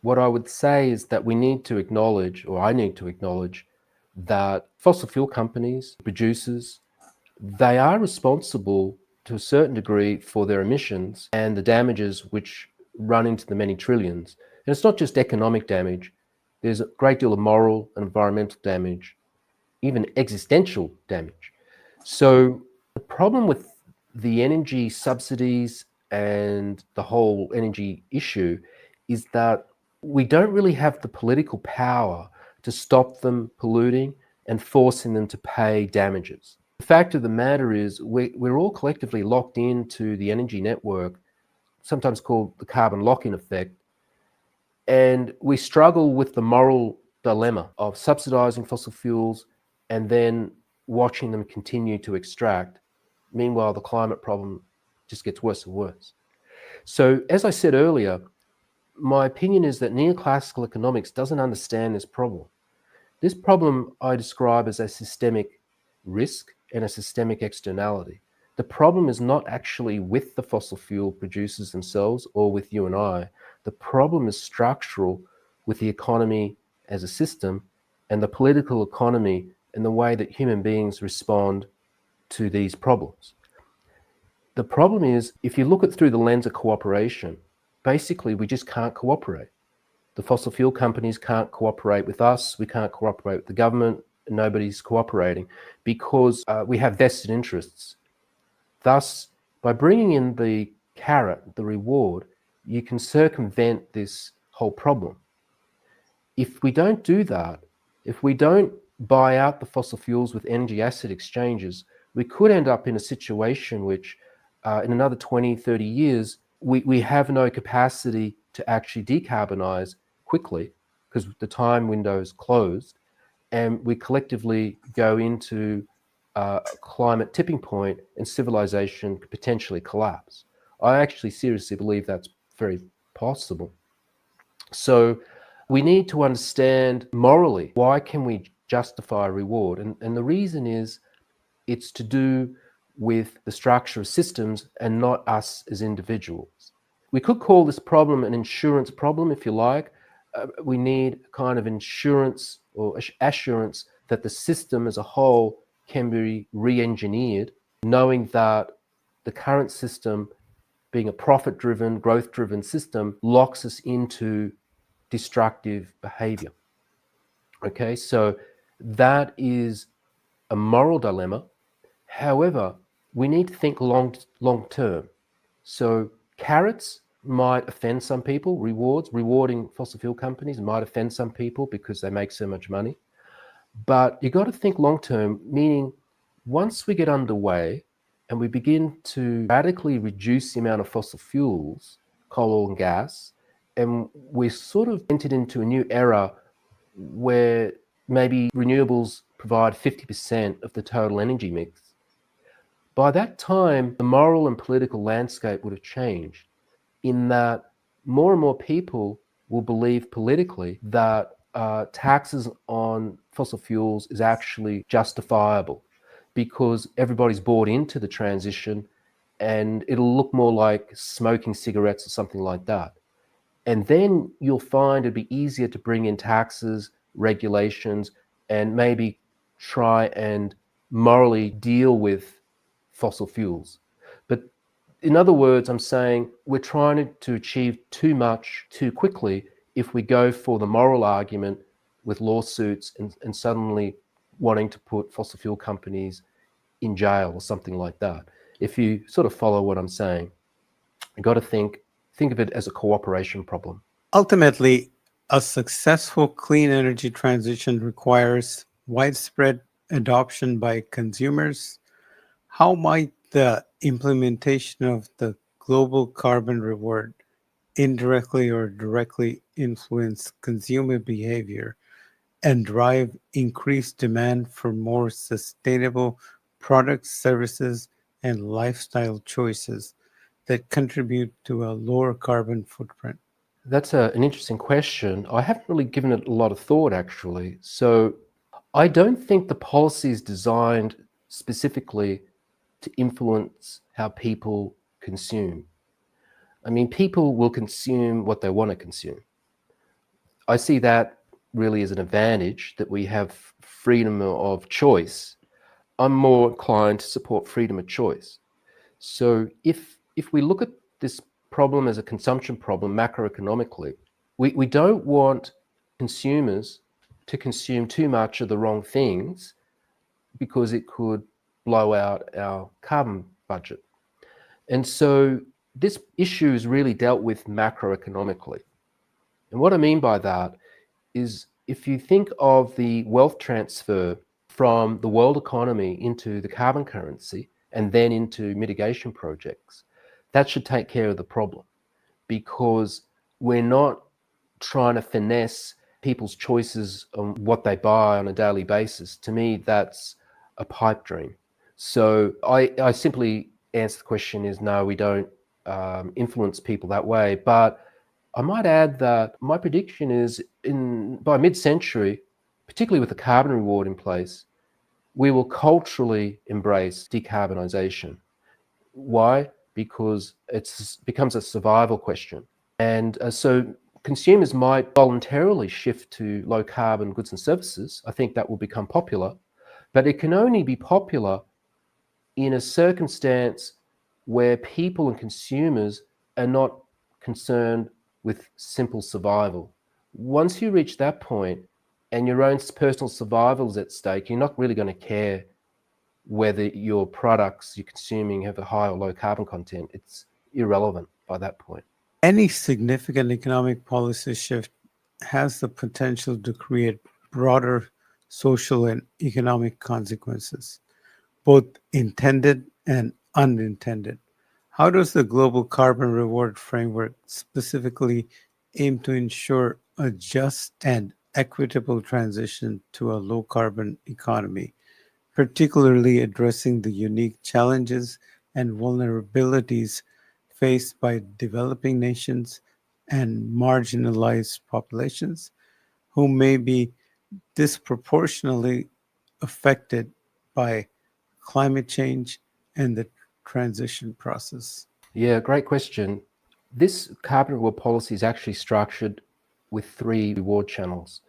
what I would say is that we need to acknowledge, or I need to acknowledge, that fossil fuel companies, producers, they are responsible to a certain degree for their emissions and the damages which run into the many trillions. And it's not just economic damage, there's a great deal of moral and environmental damage, even existential damage. So the problem with the energy subsidies and the whole energy issue is that we don't really have the political power to stop them polluting and forcing them to pay damages. The fact of the matter is we're all collectively locked into the energy network, sometimes called the carbon lock-in effect, and we struggle with the moral dilemma of subsidizing fossil fuels and then watching them continue to extract. Meanwhile, the climate problem just gets worse and worse. So, as I said earlier, my opinion is that neoclassical economics doesn't understand this problem. This problem I describe as a systemic risk and a systemic externality. The problem is not actually with the fossil fuel producers themselves or with you and I. The problem is structural with the economy as a system and the political economy and the way that human beings respond to these problems. The problem is, if you look at through the lens of cooperation, basically we just can't cooperate. The fossil fuel companies can't cooperate with us, we can't cooperate with the government, nobody's cooperating because we have vested interests. Thus, by bringing in the carrot, the reward, you can circumvent this whole problem. If we don't do that, if we don't buy out the fossil fuels with energy asset exchanges, we could end up in a situation which in another 20, 30 years, we have no capacity to actually decarbonize quickly because the time window is closed, and we collectively go into a climate tipping point and civilization could potentially collapse. I actually seriously believe that's very possible. So we need to understand morally, why can we justify a reward? And the reason is it's to do with the structure of systems and not us as individuals. We could call this problem an insurance problem, if you like. We need kind of insurance or assurance that the system as a whole can be re-engineered, knowing that the current system, being a profit-driven, growth-driven system, locks us into destructive behavior. Okay, so that is a moral dilemma. However, we need to think long term. So carrots might offend some people, rewarding fossil fuel companies might offend some people because they make so much money. But you got to think long term, meaning once we get underway and we begin to radically reduce the amount of fossil fuels, coal, oil, and gas, and we're sort of entered into a new era where maybe renewables provide 50% of the total energy mix. By that time, the moral and political landscape would have changed in that more and more people will believe politically that taxes on fossil fuels is actually justifiable because everybody's bought into the transition and it'll look more like smoking cigarettes or something like that. And then you'll find it'd be easier to bring in taxes, regulations, and maybe try and morally deal with fossil fuels. But in other words, I'm saying we're trying to achieve too much too quickly if we go for the moral argument with lawsuits and suddenly wanting to put fossil fuel companies in jail or something like that. If you sort of follow what I'm saying, you've got to think of it as a cooperation problem. Ultimately, a successful clean energy transition requires widespread adoption by consumers. How might the implementation of the global carbon reward indirectly or directly influence consumer behavior and drive increased demand for more sustainable products, services, and lifestyle choices that contribute to a lower carbon footprint? That's an interesting question. I haven't really given it a lot of thought, actually. So I don't think the policy is designed specifically to influence how people consume. I mean, people will consume what they want to consume. I see that really as an advantage that we have freedom of choice. I'm more inclined to support freedom of choice. So if we look at this problem as a consumption problem macroeconomically, we don't want consumers to consume too much of the wrong things because it could blow out our carbon budget. And so this issue is really dealt with macroeconomically. And what I mean by that is if you think of the wealth transfer from the world economy into the carbon currency and then into mitigation projects, that should take care of the problem because we're not trying to finesse people's choices on what they buy on a daily basis. To me, that's a pipe dream. So I simply answer the question is no, we don't influence people that way. But I might add that my prediction is by mid-century, particularly with the carbon reward in place, we will culturally embrace decarbonisation. Why? Because it becomes a survival question. And so consumers might voluntarily shift to low carbon goods and services. I think that will become popular. But it can only be popular in a circumstance where people and consumers are not concerned with simple survival. Once you reach that point and your own personal survival is at stake, you're not really going to care whether your products you're consuming have a high or low carbon content. It's irrelevant by that point. Any significant economic policy shift has the potential to create broader social and economic consequences, both intended and unintended. How does the global carbon reward framework specifically aim to ensure a just and equitable transition to a low carbon economy, particularly addressing the unique challenges and vulnerabilities faced by developing nations and marginalized populations who may be disproportionately affected by climate change and the transition process? Yeah, great question. This carbon reward policy is actually structured with 3 reward channels.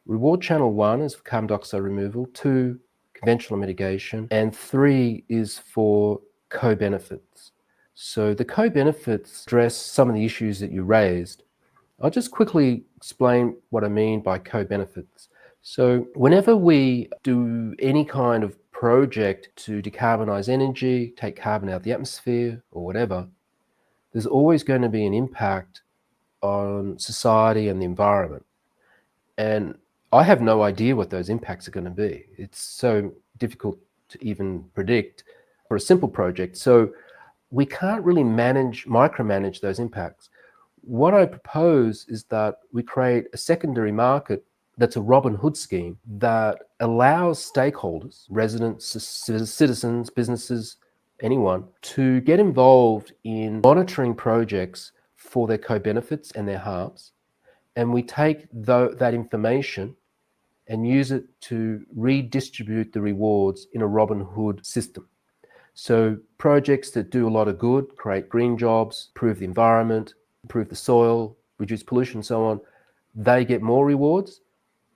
Reward channel 1 is for carbon dioxide removal, 2, conventional mitigation, and 3 is for co-benefits. So the co-benefits address some of the issues that you raised. I'll just quickly explain what I mean by co-benefits. So whenever we do any kind of project to decarbonize energy, take carbon out of the atmosphere or whatever, there's always going to be an impact on society and the environment. And I have no idea what those impacts are going to be. It's so difficult to even predict for a simple project. So we can't really micromanage those impacts. What I propose is that we create a secondary market that's a Robin Hood scheme that allows stakeholders, residents, citizens, businesses, anyone, to get involved in monitoring projects for their co-benefits and their harms. And we take that information and use it to redistribute the rewards in a Robin Hood system. So projects that do a lot of good, create green jobs, improve the environment, improve the soil, reduce pollution, and so on, they get more rewards.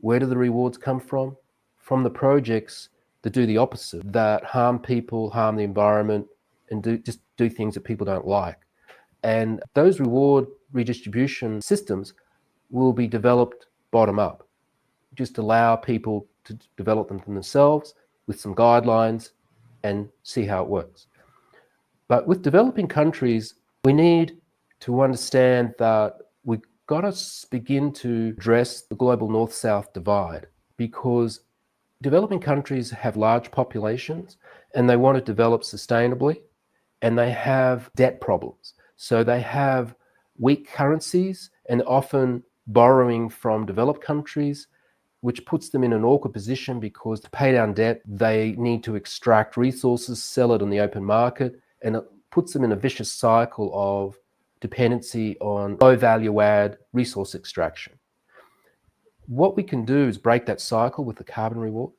Where do the rewards come from? From the projects that do the opposite, that harm people, harm the environment, and do things that people don't like. And those reward redistribution systems will be developed bottom up. Just allow people to develop them themselves with some guidelines and see how it works. But with developing countries, we need to understand that we've got to begin to address the global north-south divide, because developing countries have large populations and they want to develop sustainably, and they have debt problems. So they have weak currencies and often borrowing from developed countries, which puts them in an awkward position because to pay down debt, they need to extract resources, sell it on the open market, and it puts them in a vicious cycle of dependency on low value add resource extraction. What we can do is break that cycle with the carbon reward,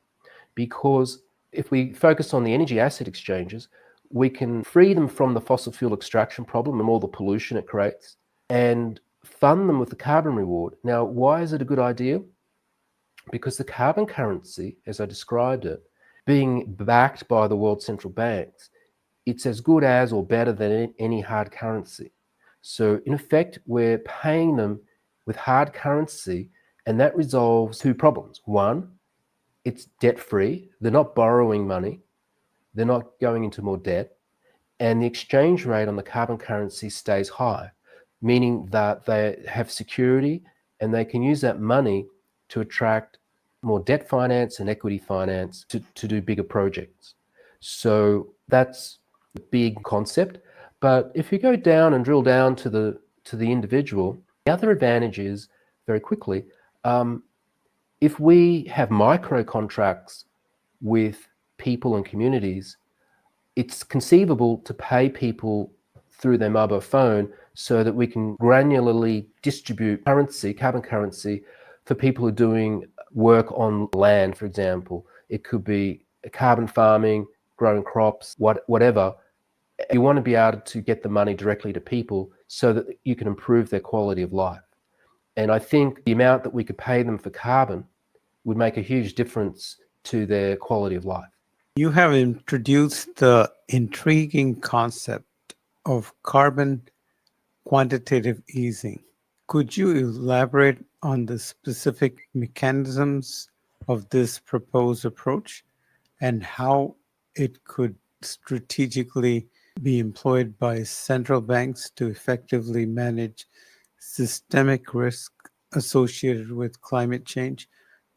because if we focus on the energy asset exchanges, we can free them from the fossil fuel extraction problem and all the pollution it creates and fund them with the carbon reward. Now, why is it a good idea? Because the carbon currency, as I described it, being backed by the world central banks, it's as good as or better than any hard currency. So in effect, we're paying them with hard currency, and that resolves 2 problems. One, it's debt-free. They're not borrowing money. They're not going into more debt. And the exchange rate on the carbon currency stays high, meaning that they have security and they can use that money to attract more debt finance and equity finance to do bigger projects. So that's the big concept. But if you go down and drill down to the individual, the other advantage is, very quickly, if we have micro contracts with people and communities, it's conceivable to pay people through their mobile phone so that we can granularly distribute currency, carbon currency, for people who are doing work on land, for example. It could be carbon farming, growing crops, whatever. You want to be able to get the money directly to people so that you can improve their quality of life. And I think the amount that we could pay them for carbon would make a huge difference to their quality of life. You have introduced the intriguing concept of carbon quantitative easing. Could you elaborate on the specific mechanisms of this proposed approach and how it could strategically be employed by central banks to effectively manage systemic risk associated with climate change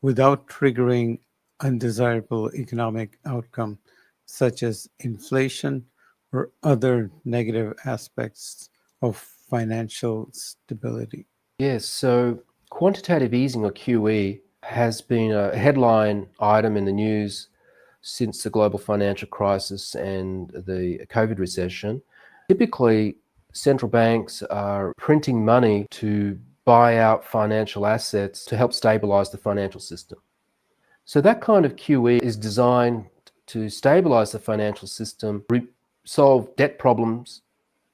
without triggering undesirable economic outcome such as inflation or other negative aspects of financial stability? Yes, so quantitative easing, or QE, has been a headline item in the news since the global financial crisis and the COVID recession. Typically, central banks are printing money to buy out financial assets to help stabilize the financial system. So that kind of QE is designed to stabilize the financial system, solve debt problems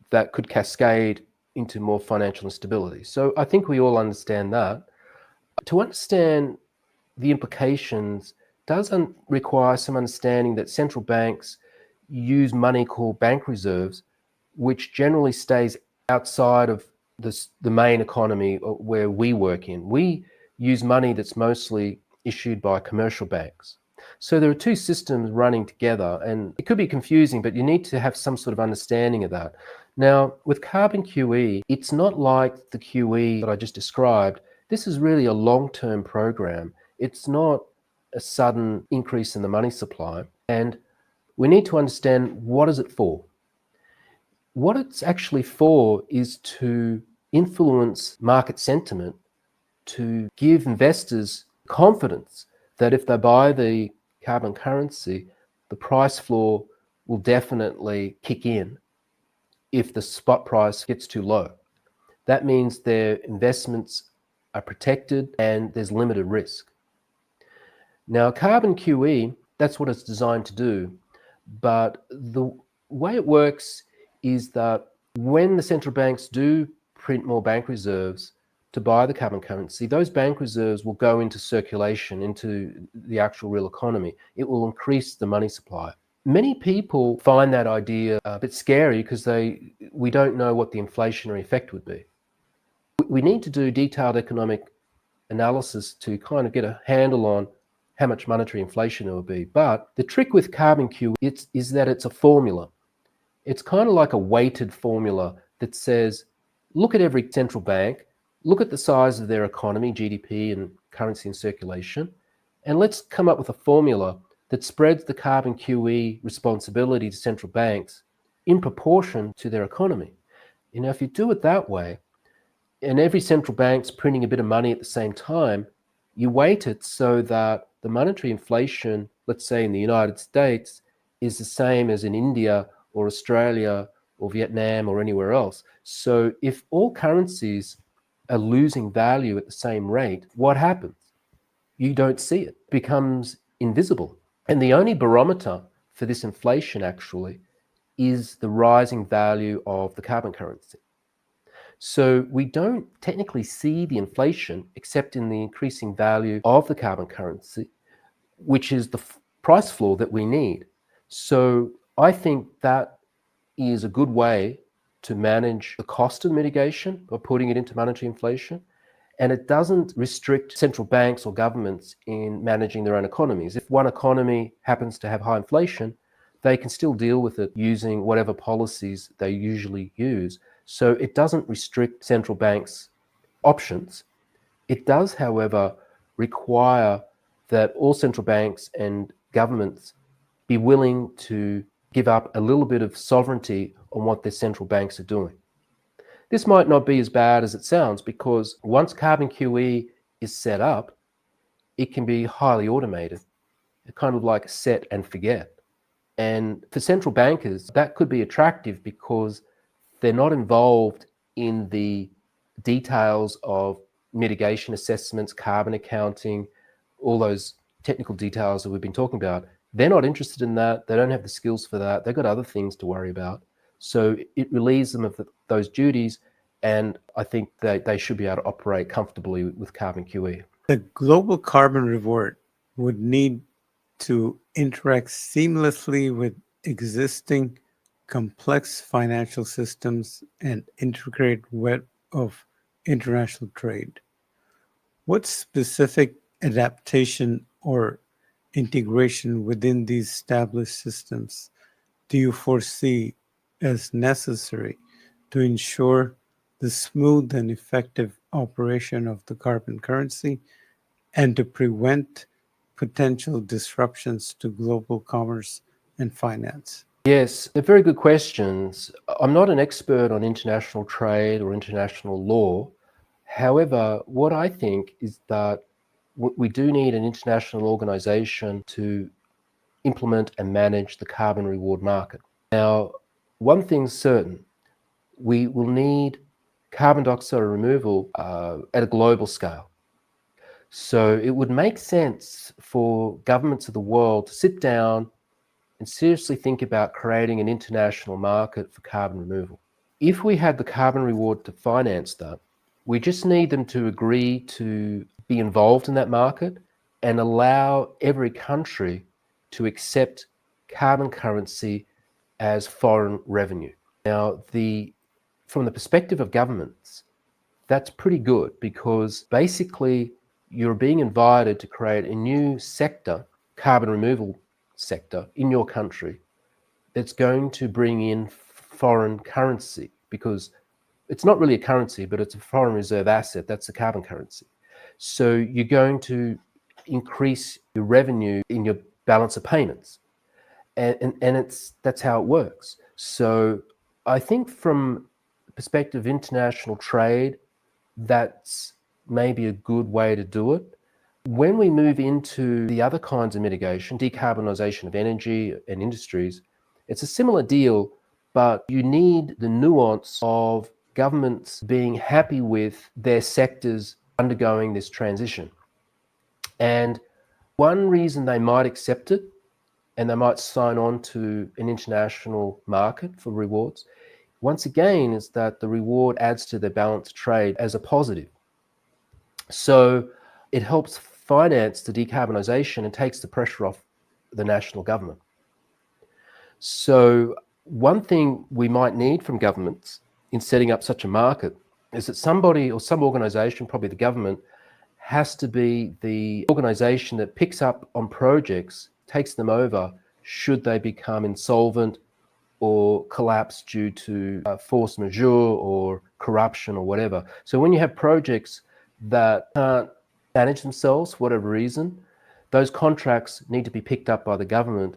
that could cascade into more financial instability. So I think we all understand that. To understand the implications does require some understanding that central banks use money called bank reserves, which generally stays outside of the main economy where we work in. We use money that's mostly issued by commercial banks. So there are two systems running together, and it could be confusing, but you need to have some sort of understanding of that. Now, with carbon QE, it's not like the QE that I just described. This is really a long-term program. It's not a sudden increase in the money supply, and we need to understand, what is it for? What it's actually for is to influence market sentiment, to give investors confidence that if they buy the carbon currency, the price floor will definitely kick in if the spot price gets too low. That means their investments are protected and there's limited risk. Now, carbon QE, that's what it's designed to do. But the way it works is that when the central banks do print more bank reserves to buy the carbon currency, those bank reserves will go into circulation, into the actual real economy. It will increase the money supply. Many people find that idea a bit scary because we don't know what the inflationary effect would be. We need to do detailed economic analysis to kind of get a handle on how much monetary inflation there will be. But the trick with carbon Q is that it's a formula. It's kind of like a weighted formula that says, look at every central bank, look at the size of their economy, GDP and currency in circulation, and let's come up with a formula that spreads the carbon QE responsibility to central banks in proportion to their economy. You know, if you do it that way, and every central bank's printing a bit of money at the same time, you weight it so that the monetary inflation, let's say in the United States, is the same as in India or Australia or Vietnam or anywhere else. So if all currencies are losing value at the same rate, what happens? You don't see it. It becomes invisible. And the only barometer for this inflation actually is the rising value of the carbon currency. So we don't technically see the inflation except in the increasing value of the carbon currency, which is the price floor that we need. So I think that is a good way to manage the cost of mitigation of putting it into monetary inflation. And it doesn't restrict central banks or governments in managing their own economies. If one economy happens to have high inflation, they can still deal with it using whatever policies they usually use. So it doesn't restrict central banks' options. It does, however, require that all central banks and governments be willing to give up a little bit of sovereignty on what their central banks are doing. This might not be as bad as it sounds, because once carbon QE is set up, it can be highly automated, kind of like set and forget. And for central bankers, that could be attractive because they're not involved in the details of mitigation assessments, carbon accounting, all those technical details that we've been talking about. They're not interested in that. They don't have the skills for that. They've got other things to worry about. So it relieves them of those duties, and I think that they should be able to operate comfortably with carbon QE. The global carbon reward would need to interact seamlessly with existing complex financial systems and integrate web of international trade. What specific adaptation or integration within these established systems do you foresee as necessary to ensure the smooth and effective operation of the carbon currency and to prevent potential disruptions to global commerce and finance? Yes, they're very good questions. I'm not an expert on international trade or international law. However, what I think is that we do need an international organization to implement and manage the carbon reward market. Now, one thing's certain, we will need carbon dioxide removal at a global scale. So it would make sense for governments of the world to sit down and seriously think about creating an international market for carbon removal. If we had the carbon reward to finance that, we just need them to agree to be involved in that market and allow every country to accept carbon currency as foreign revenue. Now, from the perspective of governments, that's pretty good because basically you're being invited to create a new sector, carbon removal sector in your country that's going to bring in foreign currency, because it's not really a currency, but it's a foreign reserve asset. That's the carbon currency. So you're going to increase your revenue in your balance of payments. And that's how it works. So I think from the perspective of international trade, that's maybe a good way to do it. When we move into the other kinds of mitigation, decarbonisation of energy and industries, it's a similar deal, but you need the nuance of governments being happy with their sectors undergoing this transition. And one reason they might accept it and they might sign on to an international market for rewards, once again, is that the reward adds to their balance of trade as a positive. So it helps finance the decarbonisation and takes the pressure off the national government. So one thing we might need from governments in setting up such a market is that somebody or some organisation, probably the government, has to be the organisation that picks up on projects, takes them over, should they become insolvent or collapse due to force majeure or corruption or whatever. So when you have projects that can't manage themselves for whatever reason, those contracts need to be picked up by the government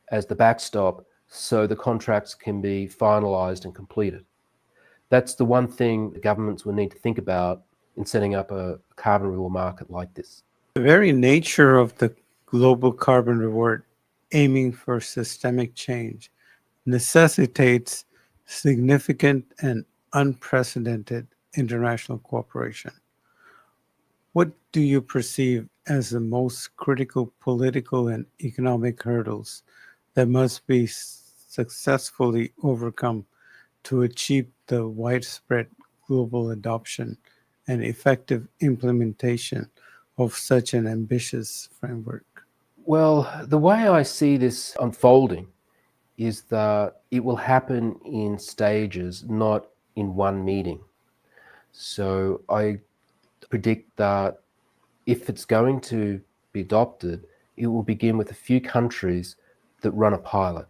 as the backstop so the contracts can be finalised and completed. That's the one thing the governments will need to think about in setting up a carbon reward market like this. The very nature of the global carbon reward aiming for systemic change necessitates significant and unprecedented international cooperation. What do you perceive as the most critical political and economic hurdles that must be successfully overcome to achieve the widespread global adoption and effective implementation of such an ambitious framework? Well, the way I see this unfolding is that it will happen in stages, not in one meeting. So I predict that if it's going to be adopted, it will begin with a few countries that run a pilot.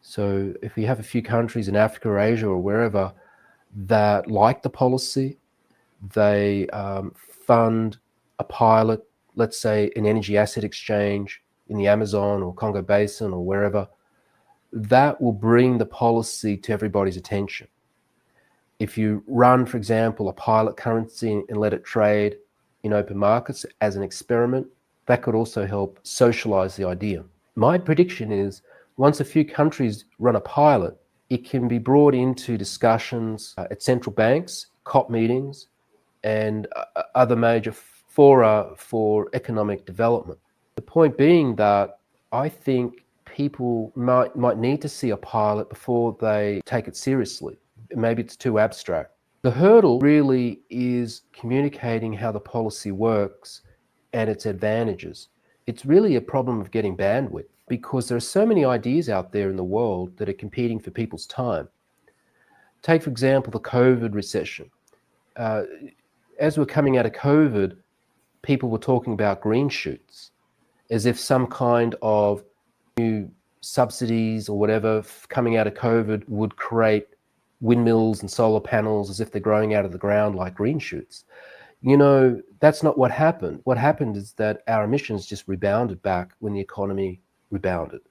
So if we have a few countries in Africa or Asia or wherever that like the policy, they fund a pilot, let's say an energy asset exchange in the Amazon or Congo Basin or wherever, that will bring the policy to everybody's attention. If you run, for example, a pilot currency and let it trade in open markets as an experiment, that could also help socialize the idea. My prediction is once a few countries run a pilot, it can be brought into discussions at central banks, COP meetings, and other major fora for economic development. The point being that I think people might need to see a pilot before they take it seriously. Maybe it's too abstract. The hurdle really is communicating how the policy works and its advantages. It's really a problem of getting bandwidth, because there are so many ideas out there in the world that are competing for people's time. Take, for example, the COVID recession. As we're coming out of COVID, people were talking about green shoots, as if some kind of new subsidies or whatever coming out of COVID would create windmills and solar panels as if they're growing out of the ground like green shoots. That's not what happened. What happened is that our emissions just rebounded back when the economy rebounded.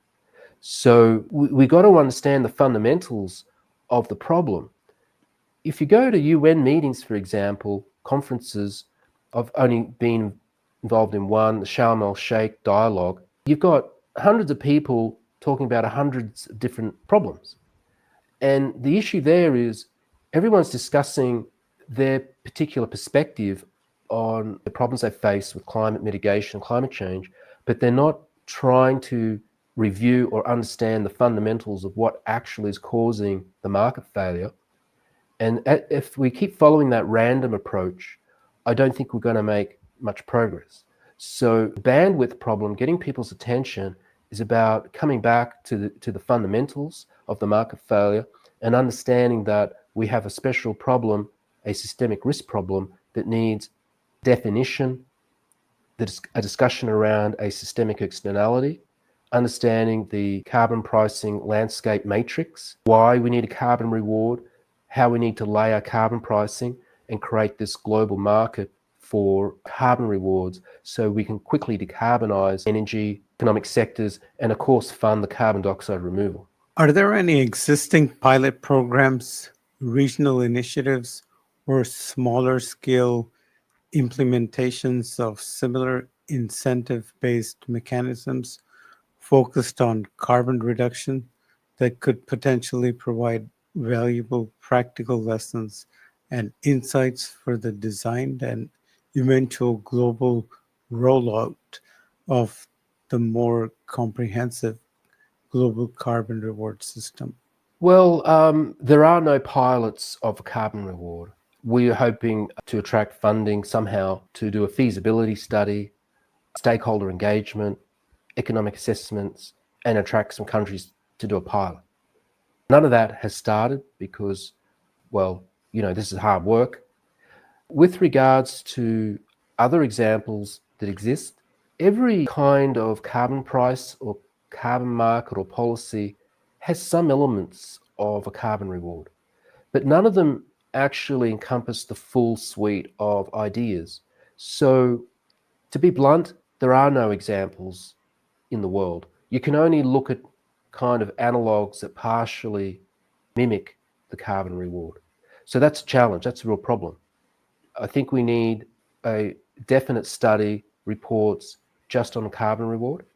So we got to understand the fundamentals of the problem. If you go to UN meetings, for example, conferences, I've only been involved in one, the Sharm el-Sheikh dialogue, you've got hundreds of people talking about hundreds of different problems. And the issue there is everyone's discussing their particular perspective on the problems they face with climate mitigation, climate change, but they're not trying to review or understand the fundamentals of what actually is causing the market failure. And if we keep following that random approach, I don't think we're going to make much progress. So the bandwidth problem, getting people's attention, is about coming back to the fundamentals of the market failure and understanding that we have a special problem, a systemic risk problem that needs definition, a discussion around a systemic externality, understanding the carbon pricing landscape matrix, why we need a carbon reward, how we need to layer carbon pricing and create this global market for carbon rewards so we can quickly decarbonize energy, economic sectors, and of course fund the carbon dioxide removal. Are there any existing pilot programs, regional initiatives, or smaller scale implementations of similar incentive-based mechanisms focused on carbon reduction that could potentially provide valuable practical lessons and insights for the design and eventual global rollout of the more comprehensive global carbon reward system? Well, there are no pilots of a carbon reward. We are hoping to attract funding somehow to do a feasibility study, stakeholder engagement, economic assessments, and attract some countries to do a pilot. None of that has started because, well, this is hard work. With regards to other examples that exist, every kind of carbon price or carbon market or policy has some elements of a carbon reward, but none of them actually encompass the full suite of ideas. So, to be blunt, there are no examples in the world. You can only look at kind of analogues that partially mimic the carbon reward. So that's a challenge, that's a real problem. I think we need a definite study, reports just on the carbon reward.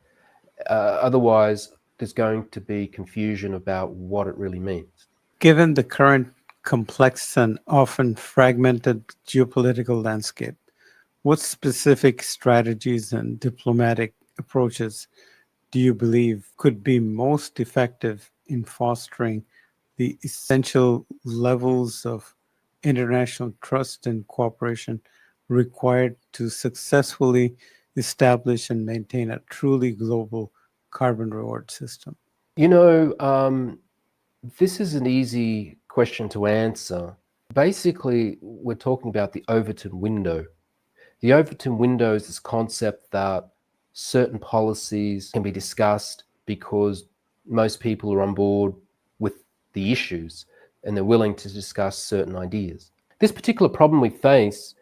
Otherwise, there's going to be confusion about what it really means. Given the current complex and often fragmented geopolitical landscape, what specific strategies and diplomatic approaches do you believe could be most effective in fostering the essential levels of international trust and cooperation required to successfully establish and maintain a truly global carbon reward system? This is an easy question to answer. Basically, we're talking about the Overton window. The Overton window is this concept that certain policies can be discussed because most people are on board with the issues and they're willing to discuss certain ideas. This particular problem we face,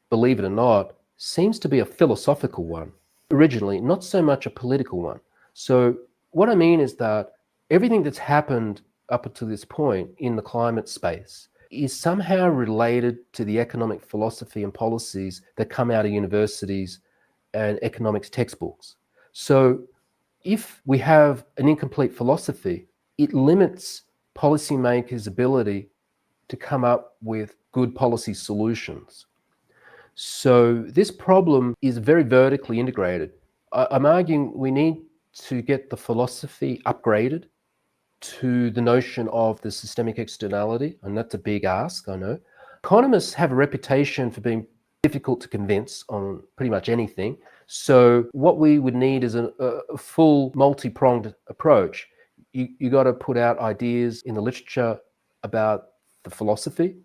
believe it or not, seems to be a philosophical one originally, not so much a political one. So what I mean is that everything that's happened up until this point in the climate space is somehow related to the economic philosophy and policies that come out of universities and economics textbooks. So if we have an incomplete philosophy, it limits policymakers' ability to come up with good policy solutions. So this problem is very vertically integrated. I'm arguing we need to get the philosophy upgraded to the notion of the systemic externality, and that's a big ask, I know. Economists have a reputation for being difficult to convince on pretty much anything. So what we would need is a full multi-pronged approach. You got to put out ideas in the literature about the philosophy,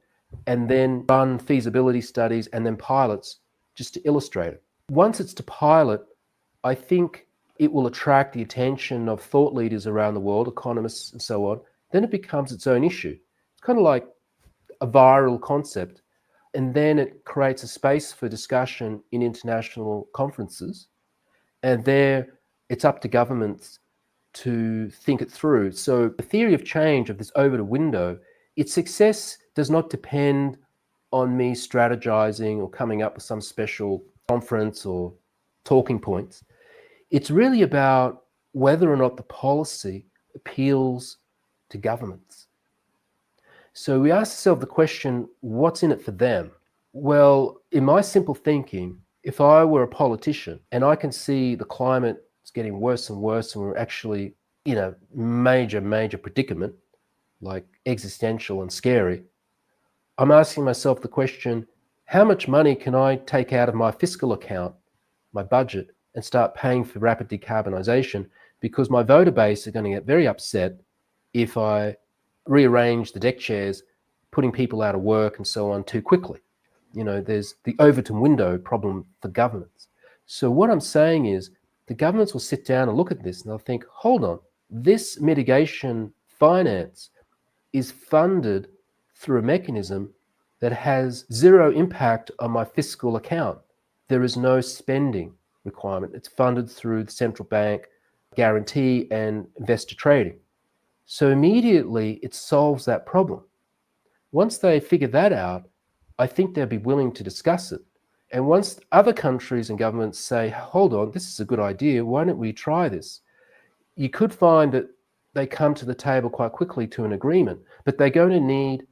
and then run feasibility studies and then pilots just to illustrate it. Once it's to pilot, I think it will attract the attention of thought leaders around the world, economists and so on. Then it becomes its own issue. It's kind of like a viral concept. And then it creates a space for discussion in international conferences. And there it's up to governments to think it through. So the theory of change of this over the window, its success does not depend on me strategizing or coming up with some special conference or talking points. It's really about whether or not the policy appeals to governments. So we ask ourselves the question, what's in it for them? Well, in my simple thinking, if I were a politician and I can see the climate is getting worse and worse and we're actually in a major predicament, like existential and scary, I'm asking myself the question, how much money can I take out of my fiscal account, my budget, and start paying for rapid decarbonisation? Because my voter base are going to get very upset if I rearrange the deck chairs, putting people out of work and so on too quickly. There's the Overton window problem for governments. So what I'm saying is the governments will sit down and look at this and they'll think, hold on, this mitigation finance is funded through a mechanism that has zero impact on my fiscal account. There is no spending requirement. It's funded through the central bank guarantee and investor trading. So immediately it solves that problem. Once they figure that out, I think they'll be willing to discuss it. And once other countries and governments say, hold on, this is a good idea, why don't we try this? You could find that they come to the table quite quickly to an agreement, but they're going to need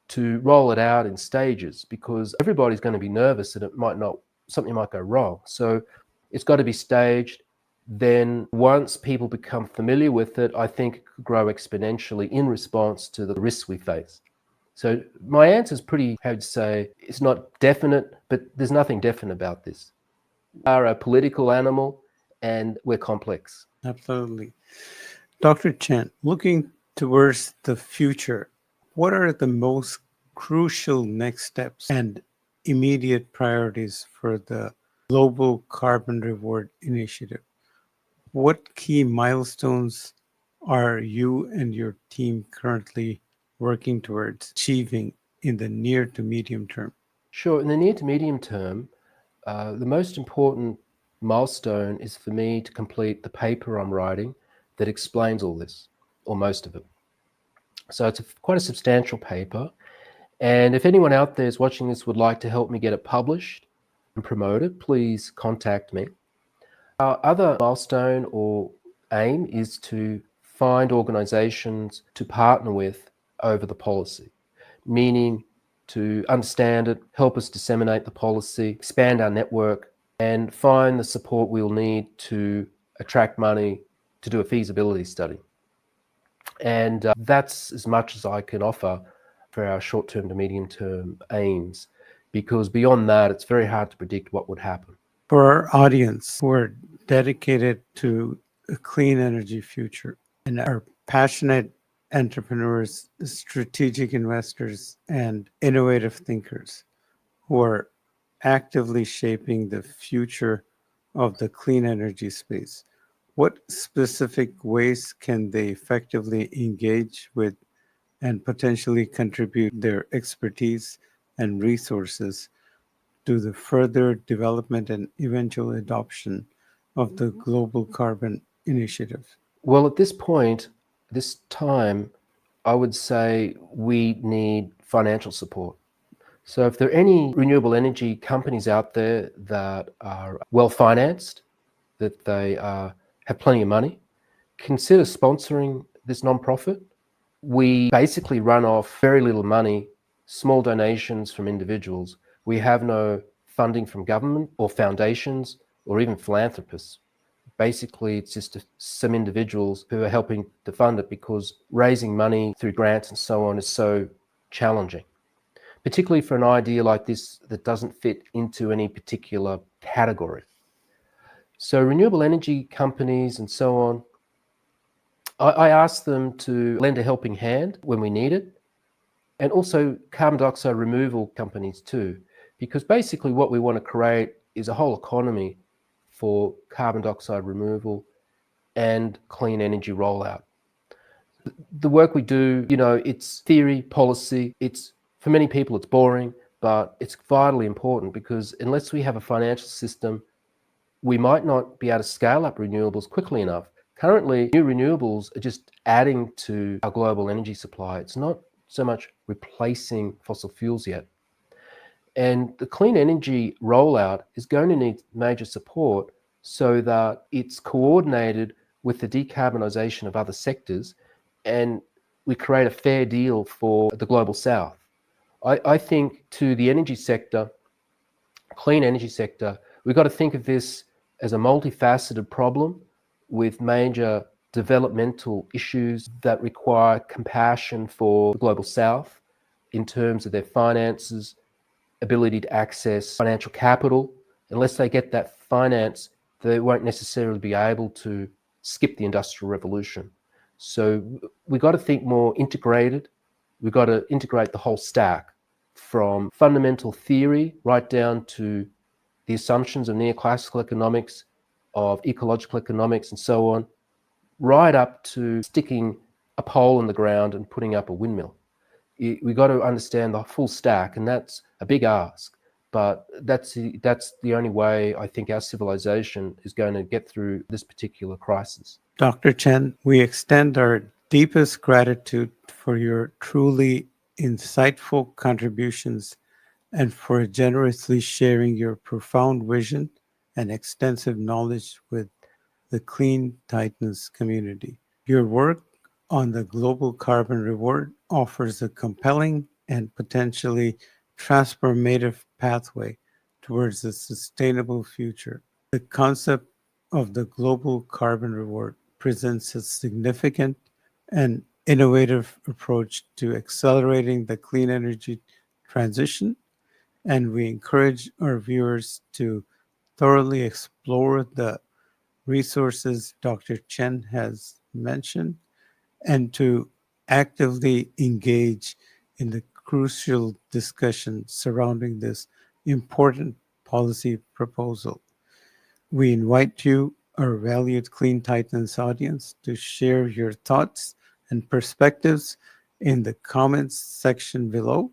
to roll it out in stages because everybody's going to be nervous that something might go wrong. So it's got to be staged. Then once people become familiar with it, I think it could grow exponentially in response to the risks we face. So my answer is pretty, I would say, it's not definite, but there's nothing definite about this. We are a political animal and we're complex. Absolutely. Dr. Chen, looking towards the future, what are the most crucial next steps and immediate priorities for the Global Carbon Reward Initiative? What key milestones are you and your team currently working towards achieving in the near to medium term? Sure. In the near to medium term, the most important milestone is for me to complete the paper I'm writing that explains all this, or most of it. So it's quite a substantial paper. And if anyone out there is watching this would like to help me get it published and promote it, please contact me. Our other milestone or aim is to find organizations to partner with over the policy, meaning to understand it, help us disseminate the policy, expand our network, and find the support we'll need to attract money to do a feasibility study. And that's as much as I can offer for our short-term to medium-term aims, because beyond that, it's very hard to predict what would happen. For our audience who are dedicated to a clean energy future and are passionate entrepreneurs, strategic investors, and innovative thinkers who are actively shaping the future of the clean energy space, what specific ways can they effectively engage with and potentially contribute their expertise and resources to the further development and eventual adoption of the Global Carbon Initiative? Well, at this point, this time, I would say we need financial support. So if there are any renewable energy companies out there that are well financed, that they have plenty of money, consider sponsoring this nonprofit. We basically run off very little money, small donations from individuals. We have no funding from government or foundations or even philanthropists. Basically, it's just some individuals who are helping to fund it because raising money through grants and so on is so challenging, particularly for an idea like this that doesn't fit into any particular category. So renewable energy companies and so on, I ask them to lend a helping hand when we need it, and also carbon dioxide removal companies too, because basically what we want to create is a whole economy for carbon dioxide removal and clean energy rollout. The work we do, it's theory, policy. For many people, it's boring, but it's vitally important, because unless we have a financial system, we might not be able to scale up renewables quickly enough. Currently, new renewables are just adding to our global energy supply. It's not so much replacing fossil fuels yet. And the clean energy rollout is going to need major support so that it's coordinated with the decarbonisation of other sectors, and we create a fair deal for the global south. I think to the energy sector, clean energy sector, we've got to think of this as a multifaceted problem with major developmental issues that require compassion for the global south in terms of their finances, ability to access financial capital. Unless they get that finance, they won't necessarily be able to skip the Industrial Revolution. So we've got to think more integrated. We've got to integrate the whole stack, from fundamental theory right down to the assumptions of neoclassical economics, of ecological economics, and so on, right up to sticking a pole in the ground and putting up a windmill. We've got to understand the full stack, and that's a big ask. But that's the only way I think our civilization is going to get through this particular crisis. Dr. Chen, we extend our deepest gratitude for your truly insightful contributions and for generously sharing your profound vision and extensive knowledge with the CleanTitans community. Your work on the global carbon reward offers a compelling and potentially transformative pathway towards a sustainable future. The concept of the global carbon reward presents a significant and innovative approach to accelerating the clean energy transition, and we encourage our viewers to thoroughly explore the resources Dr. Chen has mentioned and to actively engage in the crucial discussion surrounding this important policy proposal. We invite you, our valued Clean Titans audience, to share your thoughts and perspectives in the comments section below,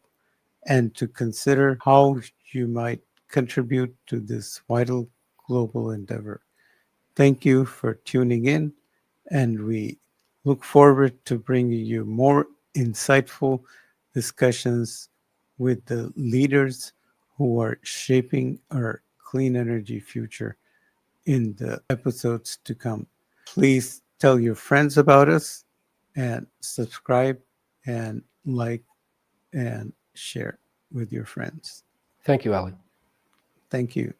and to consider how you might contribute to this vital global endeavor. Thank you for tuning in, and we look forward to bringing you more insightful discussions with the leaders who are shaping our clean energy future in the episodes to come. Please tell your friends about us and subscribe and like and share with your friends. Thank you, Ali. Thank you.